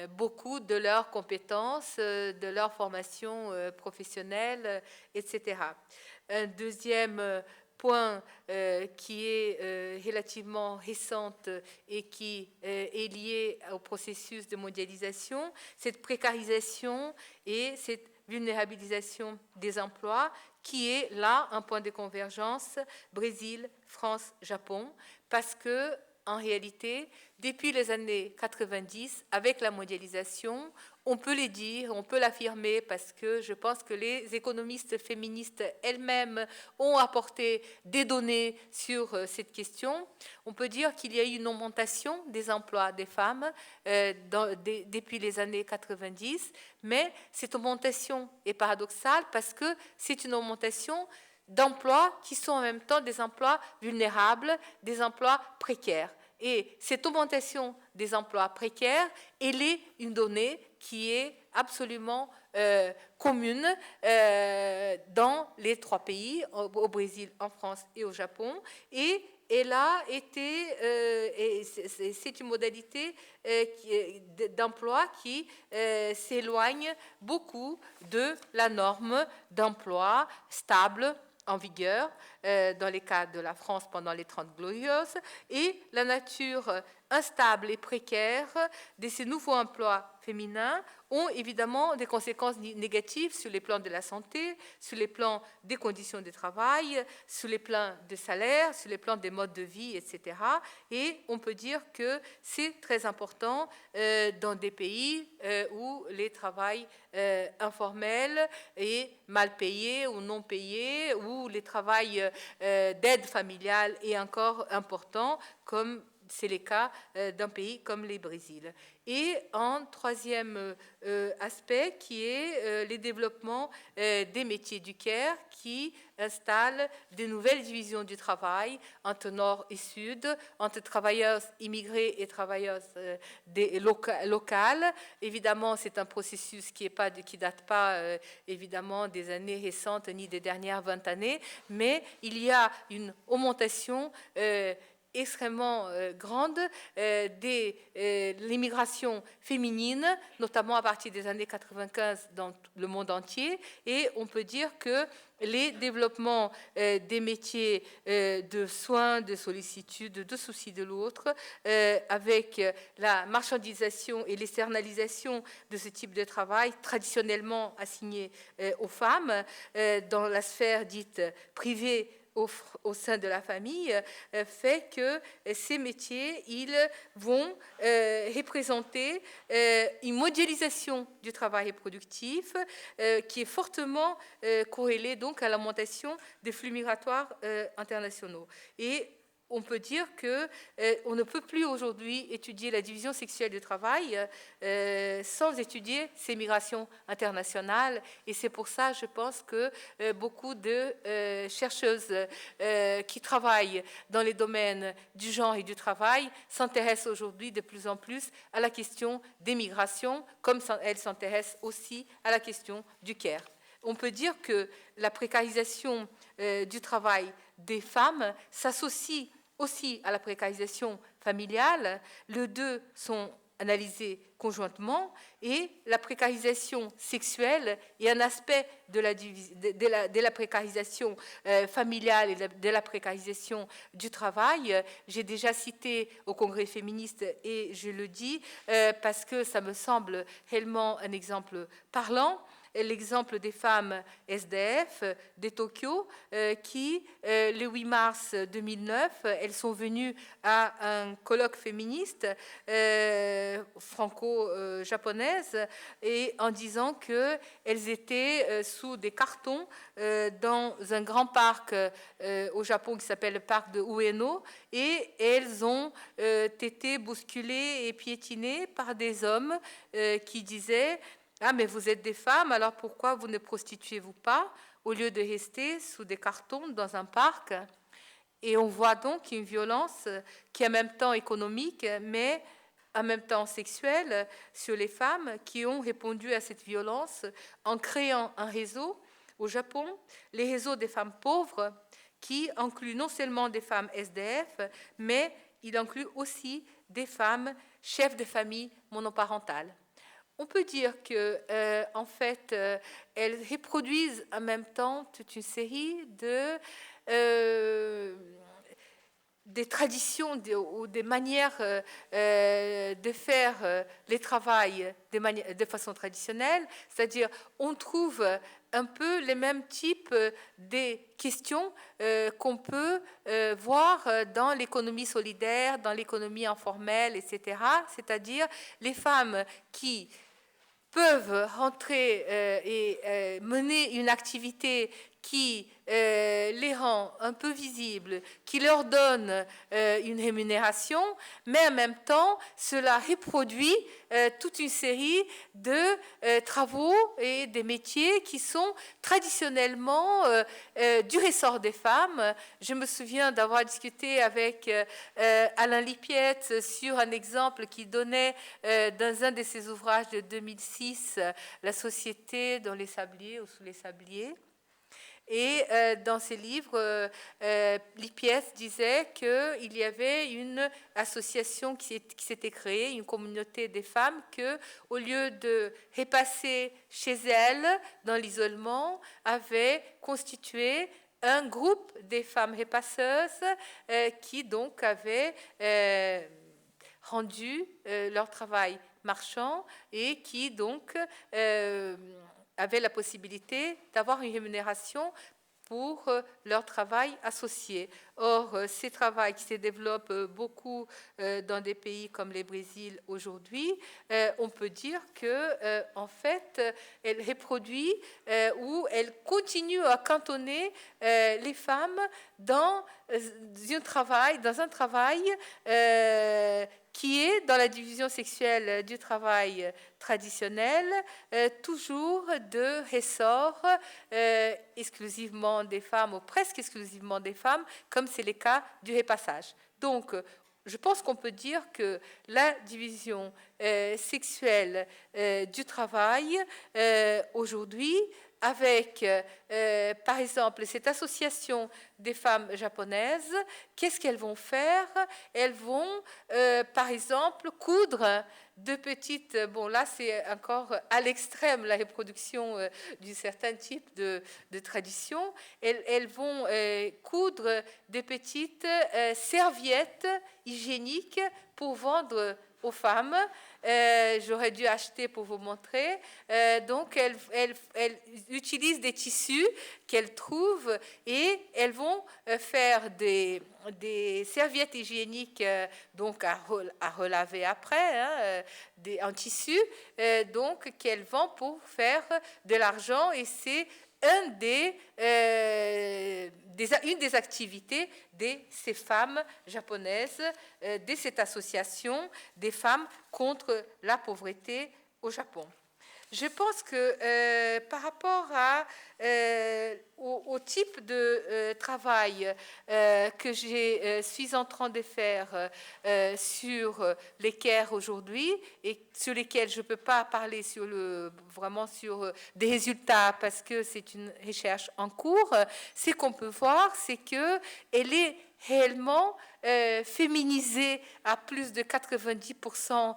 Speaker 1: beaucoup de leurs compétences, de leur formation professionnelle, etc. Un deuxième point qui est relativement récente et qui est lié au processus de mondialisation, cette précarisation et cette vulnérabilisation des emplois, qui est là un point de convergence Brésil, France, Japon, parce que en réalité, depuis les années 90, avec la mondialisation, on peut le dire, on peut l'affirmer, parce que je pense que les économistes féministes elles-mêmes ont apporté des données sur cette question. On peut dire qu'il y a eu une augmentation des emplois des femmes depuis les années 90, mais cette augmentation est paradoxale parce que c'est une augmentation d'emplois qui sont en même temps des emplois vulnérables, des emplois précaires. Et cette augmentation des emplois précaires, elle est une donnée qui est absolument commune dans les trois pays, au Brésil, en France et au Japon. Et elle a été, c'est une modalité d'emploi qui s'éloigne beaucoup de la norme d'emploi stable en vigueur dans les cas de la France pendant les 30 Glorieuses, et la nature instable et précaire de ces nouveaux emplois féminins ont évidemment des conséquences négatives sur les plans de la santé, sur les plans des conditions de travail, sur les plans de salaire, sur les plans des modes de vie, etc. Et on peut dire que c'est très important dans des pays où les travails informels et mal payés ou non payés, où le travail d'aide familiale est encore important, comme c'est le cas d'un pays comme le Brésil. Et un troisième aspect qui est le développement des métiers du care qui installe de nouvelles divisions du travail entre nord et sud, entre travailleuses immigrées et travailleuses locales. Évidemment, c'est un processus qui ne date pas évidemment des années récentes ni des dernières 20 années, mais il y a une augmentation extrêmement grande de l'immigration féminine, notamment à partir des années 95 dans le monde entier, et on peut dire que les développements des métiers de soins, de sollicitude, de souci de l'autre, avec la marchandisation et l'externalisation de ce type de travail traditionnellement assigné aux femmes dans la sphère dite privée au sein de la famille fait que ces métiers, ils vont représenter une mondialisation du travail reproductif qui est fortement corrélée donc à l'augmentation des flux migratoires internationaux. Et on peut dire qu'on ne peut plus aujourd'hui étudier la division sexuelle du travail sans étudier ces migrations internationales. Et c'est pour ça, je pense, que beaucoup de chercheuses qui travaillent dans les domaines du genre et du travail s'intéressent aujourd'hui de plus en plus à la question des migrations, comme elles s'intéressent aussi à la question du care. On peut dire que la précarisation du travail des femmes s'associe aussi à la précarisation familiale. Les deux sont analysés conjointement et la précarisation sexuelle est un aspect de la précarisation familiale et de la précarisation du travail. J'ai déjà cité au Congrès féministe et je le dis parce que ça me semble réellement un exemple parlant. L'exemple des femmes SDF de Tokyo qui, le 8 mars 2009, elles sont venues à un colloque féministe franco-japonaise et en disant qu'elles étaient sous des cartons dans un grand parc au Japon qui s'appelle le parc de Ueno et elles ont été bousculées et piétinées par des hommes qui disaient « Ah, mais vous êtes des femmes, alors pourquoi vous ne prostituez-vous pas au lieu de rester sous des cartons dans un parc ?» Et on voit donc une violence qui est en même temps économique, mais en même temps sexuelle sur les femmes qui ont répondu à cette violence en créant un réseau au Japon, les réseaux des femmes pauvres, qui incluent non seulement des femmes SDF, mais il inclut aussi des femmes chefs de famille monoparentales. On peut dire que, en fait, elles reproduisent en même temps toute une série des traditions ou des manières de faire les travails de façon traditionnelle, c'est-à-dire on trouve un peu les mêmes types de questions qu'on peut voir dans l'économie solidaire, dans l'économie informelle, etc. C'est-à-dire les femmes qui peuvent rentrer et mener une activité qui les rend un peu visibles, qui leur donne une rémunération, mais en même temps, cela reproduit toute une série de travaux et des métiers qui sont traditionnellement du ressort des femmes. Je me souviens d'avoir discuté avec Alain Lipiette sur un exemple qu'il donnait dans un de ses ouvrages de 2006, La société dans les sabliers ou sous les sabliers. Et dans ses livres, Lipiette disait qu'il y avait une association qui s'était créée, une communauté des femmes, que, au lieu de repasser chez elles dans l'isolement, avait constitué un groupe des femmes repasseuses qui donc avaient rendu leur travail marchand et qui donc avaient la possibilité d'avoir une rémunération pour leur travail associé. Or, ces travaux qui se développent beaucoup dans des pays comme le Brésil aujourd'hui, on peut dire que, en fait, elle reproduit ou elle continue à cantonner les femmes dans un travail qui est, dans la division sexuelle du travail traditionnel, toujours de ressort exclusivement des femmes ou presque exclusivement des femmes, comme c'est le cas du repassage. Donc, je pense qu'on peut dire que la division sexuelle du travail aujourd'hui, avec, par exemple, cette association des femmes japonaises, qu'est-ce qu'elles vont faire? Elles vont, par exemple, coudre de petites... Bon, là, c'est encore à l'extrême la reproduction d'un certain type de tradition. Elles vont coudre des petites serviettes hygiéniques pour vendre aux femmes. J'aurais dû acheter pour vous montrer. Donc, elles utilisent des tissus qu'elles trouvent et elles vont faire des serviettes hygiéniques donc à relaver après, hein, en tissu, donc qu'elles vendent pour faire de l'argent, et c'est une des activités de ces femmes japonaises, de cette association des femmes contre la pauvreté au Japon. Je pense que par rapport au type de travail que je suis en train de faire sur les CARE aujourd'hui, et sur lesquels je ne peux pas parler vraiment sur des résultats parce que c'est une recherche en cours, ce qu'on peut voir, c'est qu'elle est réellement féminisée à plus de 90%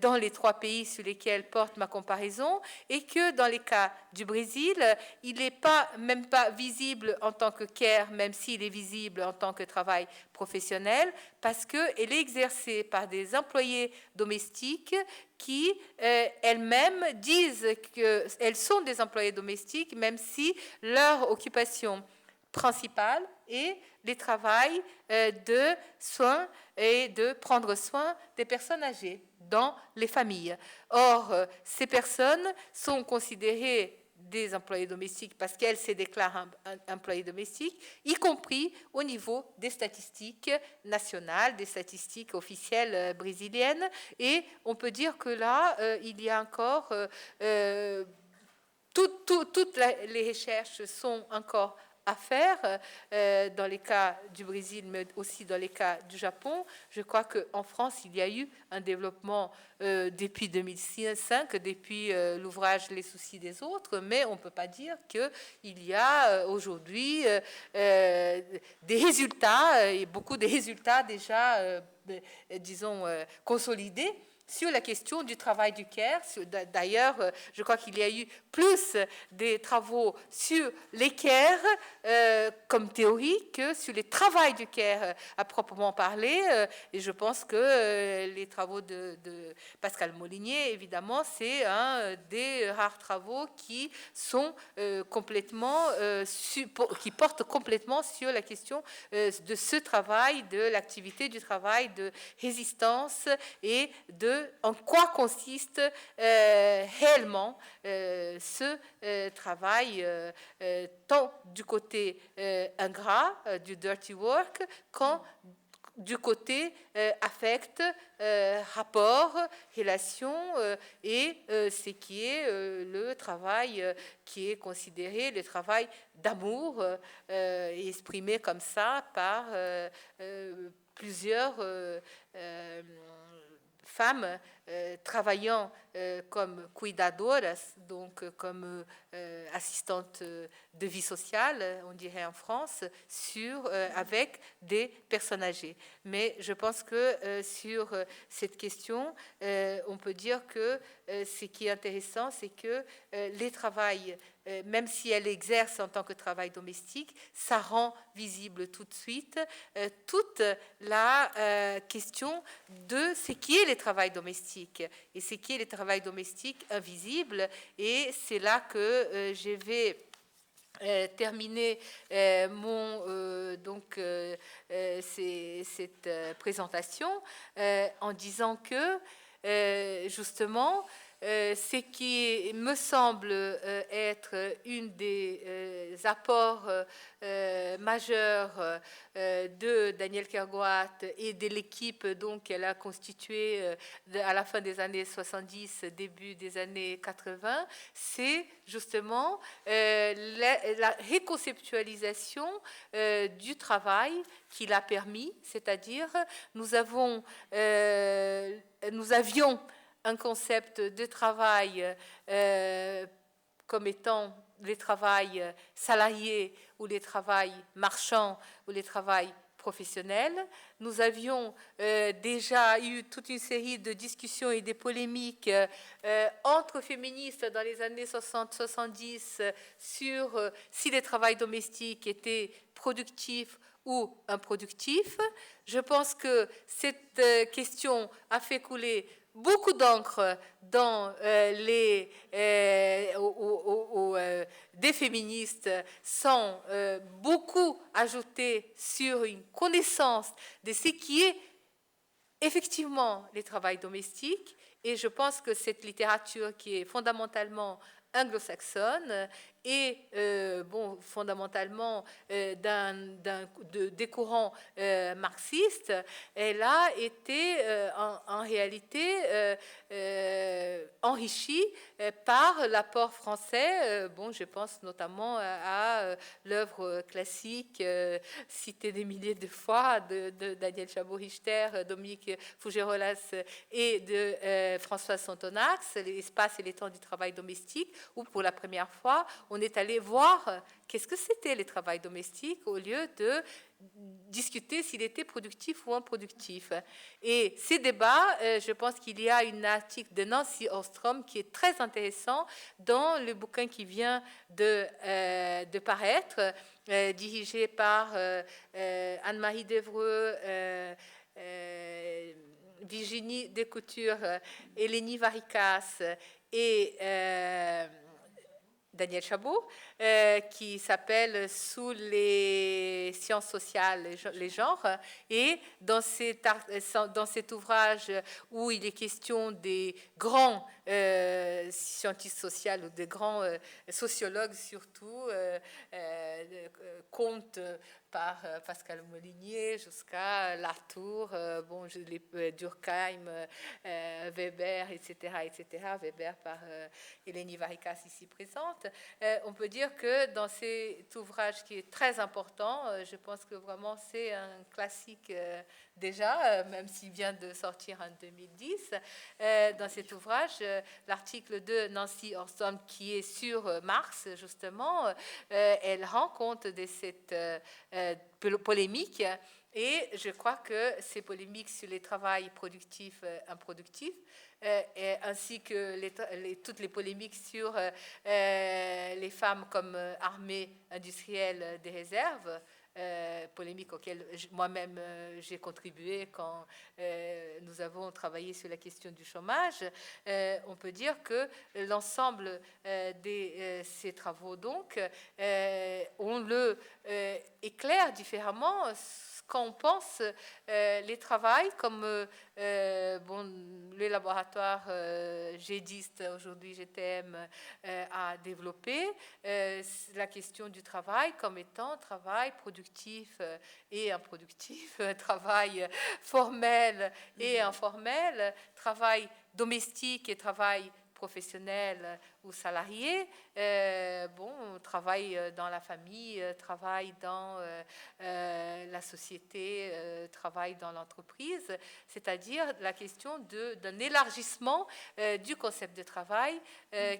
Speaker 1: dans les 3 pays sur lesquels porte ma comparaison, et que dans les cas du Brésil, il n'est même pas visible en tant que care, même s'il est visible en tant que travail professionnel, parce qu'elle est exercée par des employés domestiques qui elles-mêmes disent qu'elles sont des employés domestiques, même si leur occupation principale est le travail de soins et de prendre soin des personnes âgées dans les familles. Or, ces personnes sont considérées des employés domestiques parce qu'elles se déclarent employés domestiques, y compris au niveau des statistiques nationales, des statistiques officielles brésiliennes. Et on peut dire que là, il y a encore... toutes les recherches sont encore à faire dans les cas du Brésil, mais aussi dans les cas du Japon. Je crois qu'en France, il y a eu un développement depuis 2005, depuis l'ouvrage Les soucis des autres, mais on ne peut pas dire qu'il y a aujourd'hui des résultats, et beaucoup de résultats déjà, disons, consolidés sur la question du travail du care. D'ailleurs, je crois qu'il y a eu plus des travaux sur les care comme théorie que sur les travaux du care à proprement parler. Et je pense que les travaux de Pascal Molinier, évidemment, c'est un des rares travaux qui sont complètement, qui portent complètement sur la question de ce travail, de l'activité du travail, de résistance et en quoi consiste réellement ce travail, tant du côté ingrat, du dirty work, qu'en du côté affect, rapport, relation, et ce qui est le travail qui est considéré le travail d'amour, exprimé comme ça par plusieurs femmes travaillant comme cuidadoras, donc comme assistantes de vie sociale, on dirait en France, avec des personnes âgées. Mais je pense que sur cette question, on peut dire que ce qui est intéressant, c'est que les travails, même si elle exerce en tant que travail domestique, ça rend visible tout de suite toute la question de ce qui est le travail domestique et ce qui est le travail domestique invisible. Et c'est là que je vais terminer cette présentation en disant que justement ce qui me semble être une des apports majeurs de Danielle Kergoat et de l'équipe qu'elle a constituée à la fin des années 70, début des années 80, c'est justement la reconceptualisation du travail qui l'a permis, c'est-à-dire nous avions un concept de travail comme étant les travails salariés ou les travails marchands ou les travails professionnels. Nous avions déjà eu toute une série de discussions et de polémiques entre féministes dans les années 60-70 sur si le travail domestique était productif ou improductifs. Je pense que cette question a fait couler beaucoup d'encre dans des féministes sans beaucoup ajouter sur une connaissance de ce qui est effectivement les travails domestiques. Et je pense que cette littérature qui est fondamentalement anglo-saxonne et fondamentalement des courants marxistes, elle a été en réalité enrichie par l'apport français. Je pense notamment à l'œuvre classique citée des milliers de fois de Daniel Chabot-Richter, Dominique Fougerolas et de Françoise Santonax, L'espace et les temps du travail domestique, où pour la première fois on est allé voir qu'est-ce que c'était le travail domestique au lieu de discuter s'il était productif ou improductif. Et ces débats, je pense qu'il y a un article de Nancy Ostrom qui est très intéressant dans le bouquin qui vient de paraître, dirigé par Anne-Marie Devreux, Virginie Descoutures, Hélénie Varicas et Daniel Chabot, qui s'appelle Sous les sciences sociales, les genres. Et dans cet ouvrage où il est question des grands scientifiques sociaux ou des grands sociologues surtout, Comte par Pascal Molinier jusqu'à Latour, Durkheim, Weber, etc., Weber par Hélénie Varicas ici présente. On peut dire que dans cet ouvrage qui est très important, je pense que vraiment c'est un classique déjà, même s'il vient de sortir en 2010, dans cet ouvrage, l'article de Nancy Ostrom qui est sur Marx, justement, elle rend compte de cette polémique. Et je crois que ces polémiques sur les travails productifs, improductifs, ainsi que toutes les polémiques sur les femmes comme armée industrielle des réserves, polémique auquel moi-même j'ai contribué quand nous avons travaillé sur la question du chômage, on peut dire que l'ensemble de ces travaux donc on le éclaire différemment quand on pense les travails comme le laboratoire GEDIST, aujourd'hui GTM, a développé la question du travail comme étant travail productif et improductif, travail formel et informel, travail domestique et travail professionnel ou salarié, travail dans la famille, travail dans la société, travail dans l'entreprise, c'est-à-dire la question d'un élargissement du concept de travail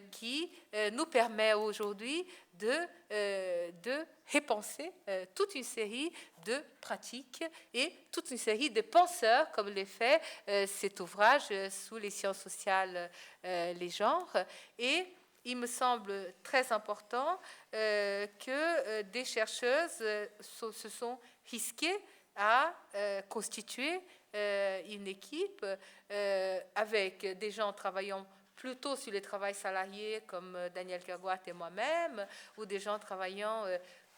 Speaker 1: qui nous permet aujourd'hui de repenser toute une série de pratiques et toute une série de penseurs, comme le fait cet ouvrage Sous les sciences sociales, les genres. Et il me semble très important que des chercheuses se sont risquées à constituer une équipe avec des gens travaillant plutôt sur les travails salariés comme Daniel Kergoat et moi-même, ou des gens travaillant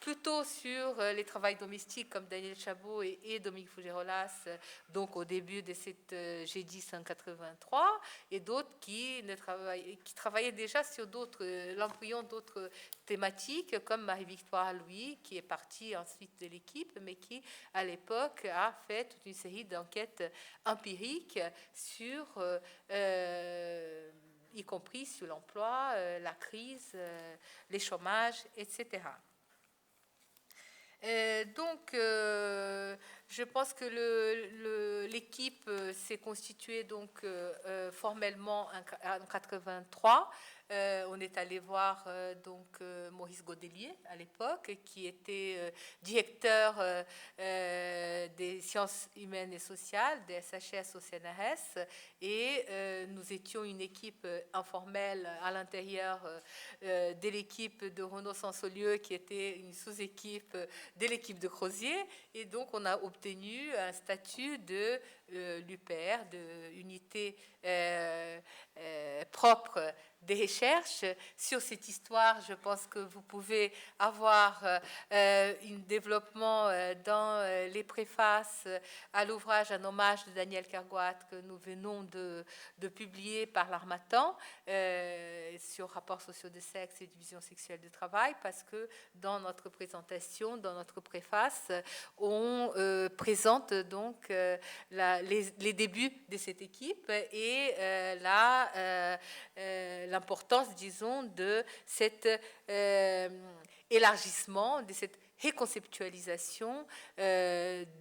Speaker 1: plutôt sur les travails domestiques comme Daniel Chabot et Dominique Fougerolas, donc au début de cette G10 en 83, et d'autres qui travaillaient déjà sur l'embryon d'autres thématiques, comme Marie-Victoire Louis, qui est partie ensuite de l'équipe, mais qui, à l'époque, a fait toute une série d'enquêtes empiriques sur y compris sur l'emploi, la crise, les chômages, etc. Donc, je pense que l'équipe s'est constituée donc formellement en 83 On est allé voir Maurice Godelier à l'époque, qui était directeur des sciences humaines et sociales, des SHS au CNRS, et nous étions une équipe informelle à l'intérieur de l'équipe de Renaud Sansolieu, qui était une sous-équipe de l'équipe de Crozier, et donc on a obtenu un statut de l'UPR, de unité propre des recherches. Sur cette histoire, je pense que vous pouvez avoir un développement dans les préfaces à l'ouvrage Un hommage de Daniel Kergoat que nous venons de publier par l'Harmattan sur rapports sociaux de sexe et division sexuelle du travail, parce que dans notre présentation, dans notre préface, on présente donc les débuts de cette équipe et l'importance, disons, de cet élargissement, de cette reconceptualisation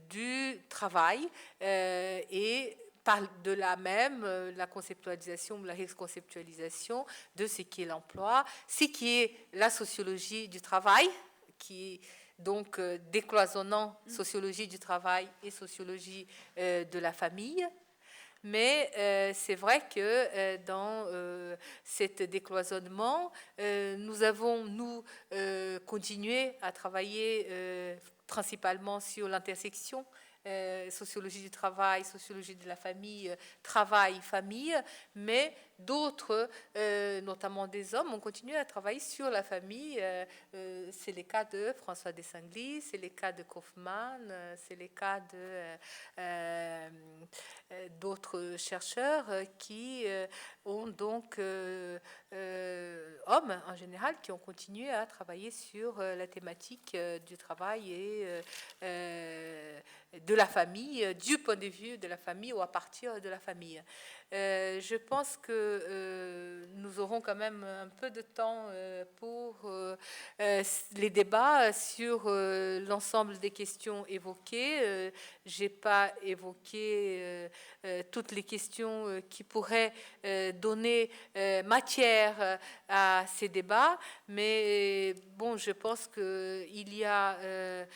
Speaker 1: du travail et par de là même la conceptualisation ou la reconceptualisation de ce qui est l'emploi, ce qui est la sociologie du travail, qui est donc décloisonnant sociologie du travail et sociologie de la famille. Mais c'est vrai que dans cet décloisonnement, nous avons, continué à travailler principalement sur l'intersection sociologie du travail, sociologie de la famille, travail, famille, mais d'autres, notamment des hommes, ont continué à travailler sur la famille. C'est le cas de François Desenglis, c'est le cas de Kaufmann, c'est le cas d'autres chercheurs qui ont donc, hommes en général, qui ont continué à travailler sur la thématique du travail et de la famille, du point de vue de la famille ou à partir de la famille. Je pense que nous aurons quand même un peu de temps pour les débats sur l'ensemble des questions évoquées. Je n'ai pas évoqué toutes les questions qui pourraient donner matière à ces débats, mais bon, je pense qu'il y a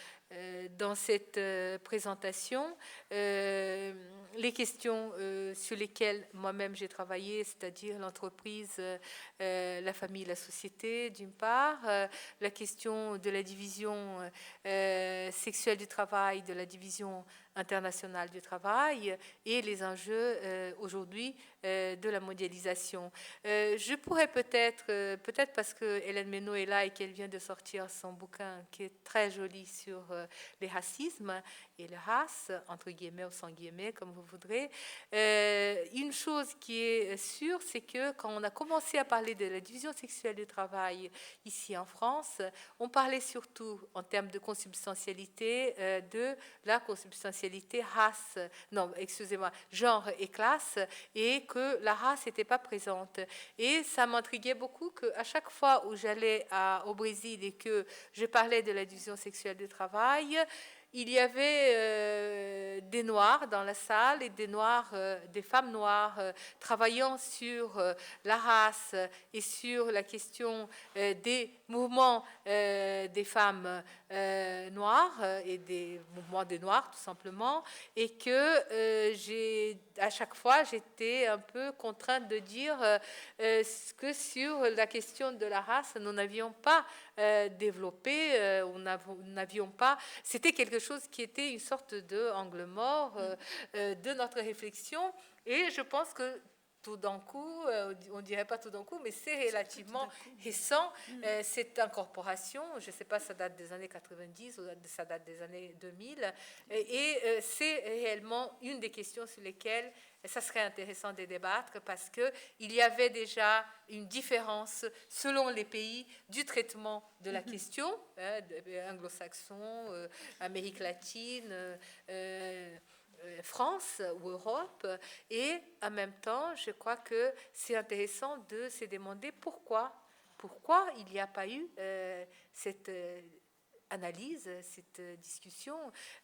Speaker 1: dans cette présentation les questions sur lesquelles moi-même j'ai travaillé, c'est-à-dire l'entreprise, la famille, la société, d'une part, la question de la division sexuelle du travail, de la division internationale du travail et les enjeux aujourd'hui de la mondialisation. Je pourrais peut-être parce que Hélène Ménaud est là et qu'elle vient de sortir son bouquin qui est très joli sur les racismes et les races, entre guillemets ou sans guillemets, comme vous voudrez. Une chose qui est sûre, c'est que quand on a commencé à parler de la division sexuelle du travail ici en France, on parlait surtout en termes de consubstantialité de la consubstantialité race, non, excusez-moi, genre et classe, et que la race n'était pas présente. Et ça m'intriguait beaucoup qu'à chaque fois où j'allais au Brésil et que je parlais de la division sexuelle du travail, il y avait des Noirs dans la salle et des femmes noires travaillant sur la race et sur la question des mouvements des femmes noires et des mouvements des Noirs tout simplement, et que à chaque fois j'étais un peu contrainte de dire que sur la question de la race nous n'avions pas développé, n'avions pas, c'était quelque chose qui était une sorte d'angle mort de notre réflexion, et je pense que tout d'un coup, on ne dirait pas tout d'un coup, mais c'est relativement récent, cette incorporation, je ne sais pas, ça date des années 90 ou ça date des années 2000, et c'est réellement une des questions sur lesquelles ça serait intéressant de débattre, parce qu'il y avait déjà une différence selon les pays du traitement de la question, anglo-saxon, Amérique latine, France ou Europe, et en même temps, je crois que c'est intéressant de se demander pourquoi il n'y a pas eu cette analyse cette discussion.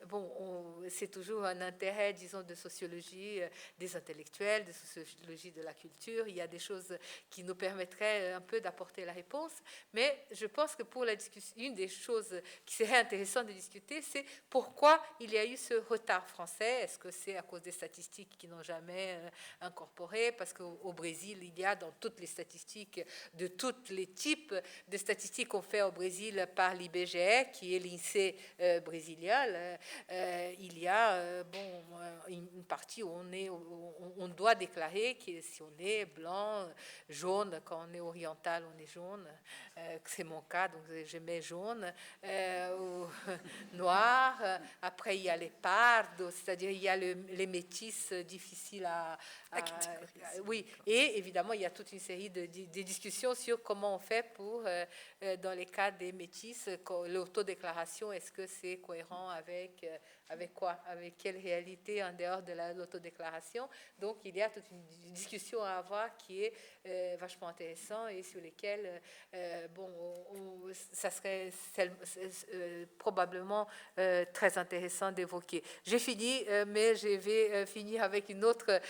Speaker 1: Bon, c'est toujours un intérêt, disons, de sociologie des intellectuels, de sociologie de la culture. Il y a des choses qui nous permettraient un peu d'apporter la réponse, mais je pense que pour la discussion, une des choses qui serait intéressante de discuter, c'est pourquoi il y a eu ce retard français. Est-ce que c'est à cause des statistiques qui n'ont jamais incorporé? Parce qu'au Brésil, il y a dans toutes les statistiques, de tous les types de statistiques qu'on fait au Brésil par l'IBGE, qui est l'INSEE brésilien, il y a une partie où on doit déclarer que si on est blanc, jaune, quand on est oriental, on est jaune, c'est mon cas, donc je mets jaune, ou noir. Après, il y a les pardos, c'est-à-dire il y a les métis difficiles à oui, et évidemment, il y a toute une série de discussions sur comment on fait pour, dans les cas des métis, l'autodéclaration, est-ce que c'est cohérent avec quoi? Avec quelle réalité en dehors de l'autodéclaration? Donc, il y a toute une discussion à avoir qui est vachement intéressante et sur lesquelles, ça serait probablement très intéressant d'évoquer. J'ai fini, mais je vais finir avec une autre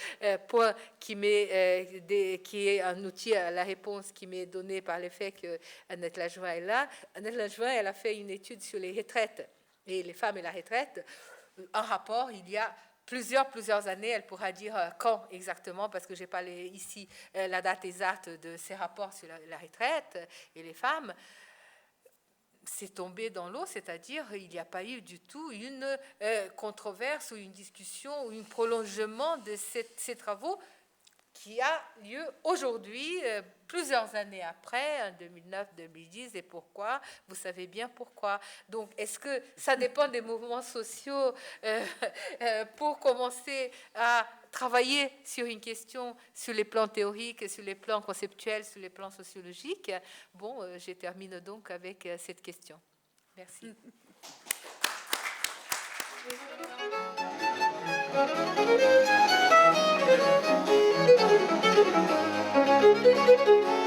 Speaker 1: point qui est un outil à la réponse qui m'est donné par le fait que Annette Lajoie est là. Annette Lajoie, elle a fait une étude sur les retraites et les femmes et la retraite. Un rapport, il y a plusieurs années, elle pourra dire quand exactement, parce que je n'ai pas ici la date exacte de ces rapports sur la retraite et les femmes. C'est tombé dans l'eau, c'est-à-dire il n'y a pas eu du tout une controverse ou une discussion ou un prolongement de ces travaux qui a lieu aujourd'hui, plusieurs années après, en 2009-2010. Et pourquoi? Vous savez bien pourquoi. Donc, est-ce que ça dépend des mouvements sociaux pour commencer à travailler sur une question sur les plans théoriques, sur les plans conceptuels, sur les plans sociologiques? Bon, je termine donc avec cette question. Merci. Thank you.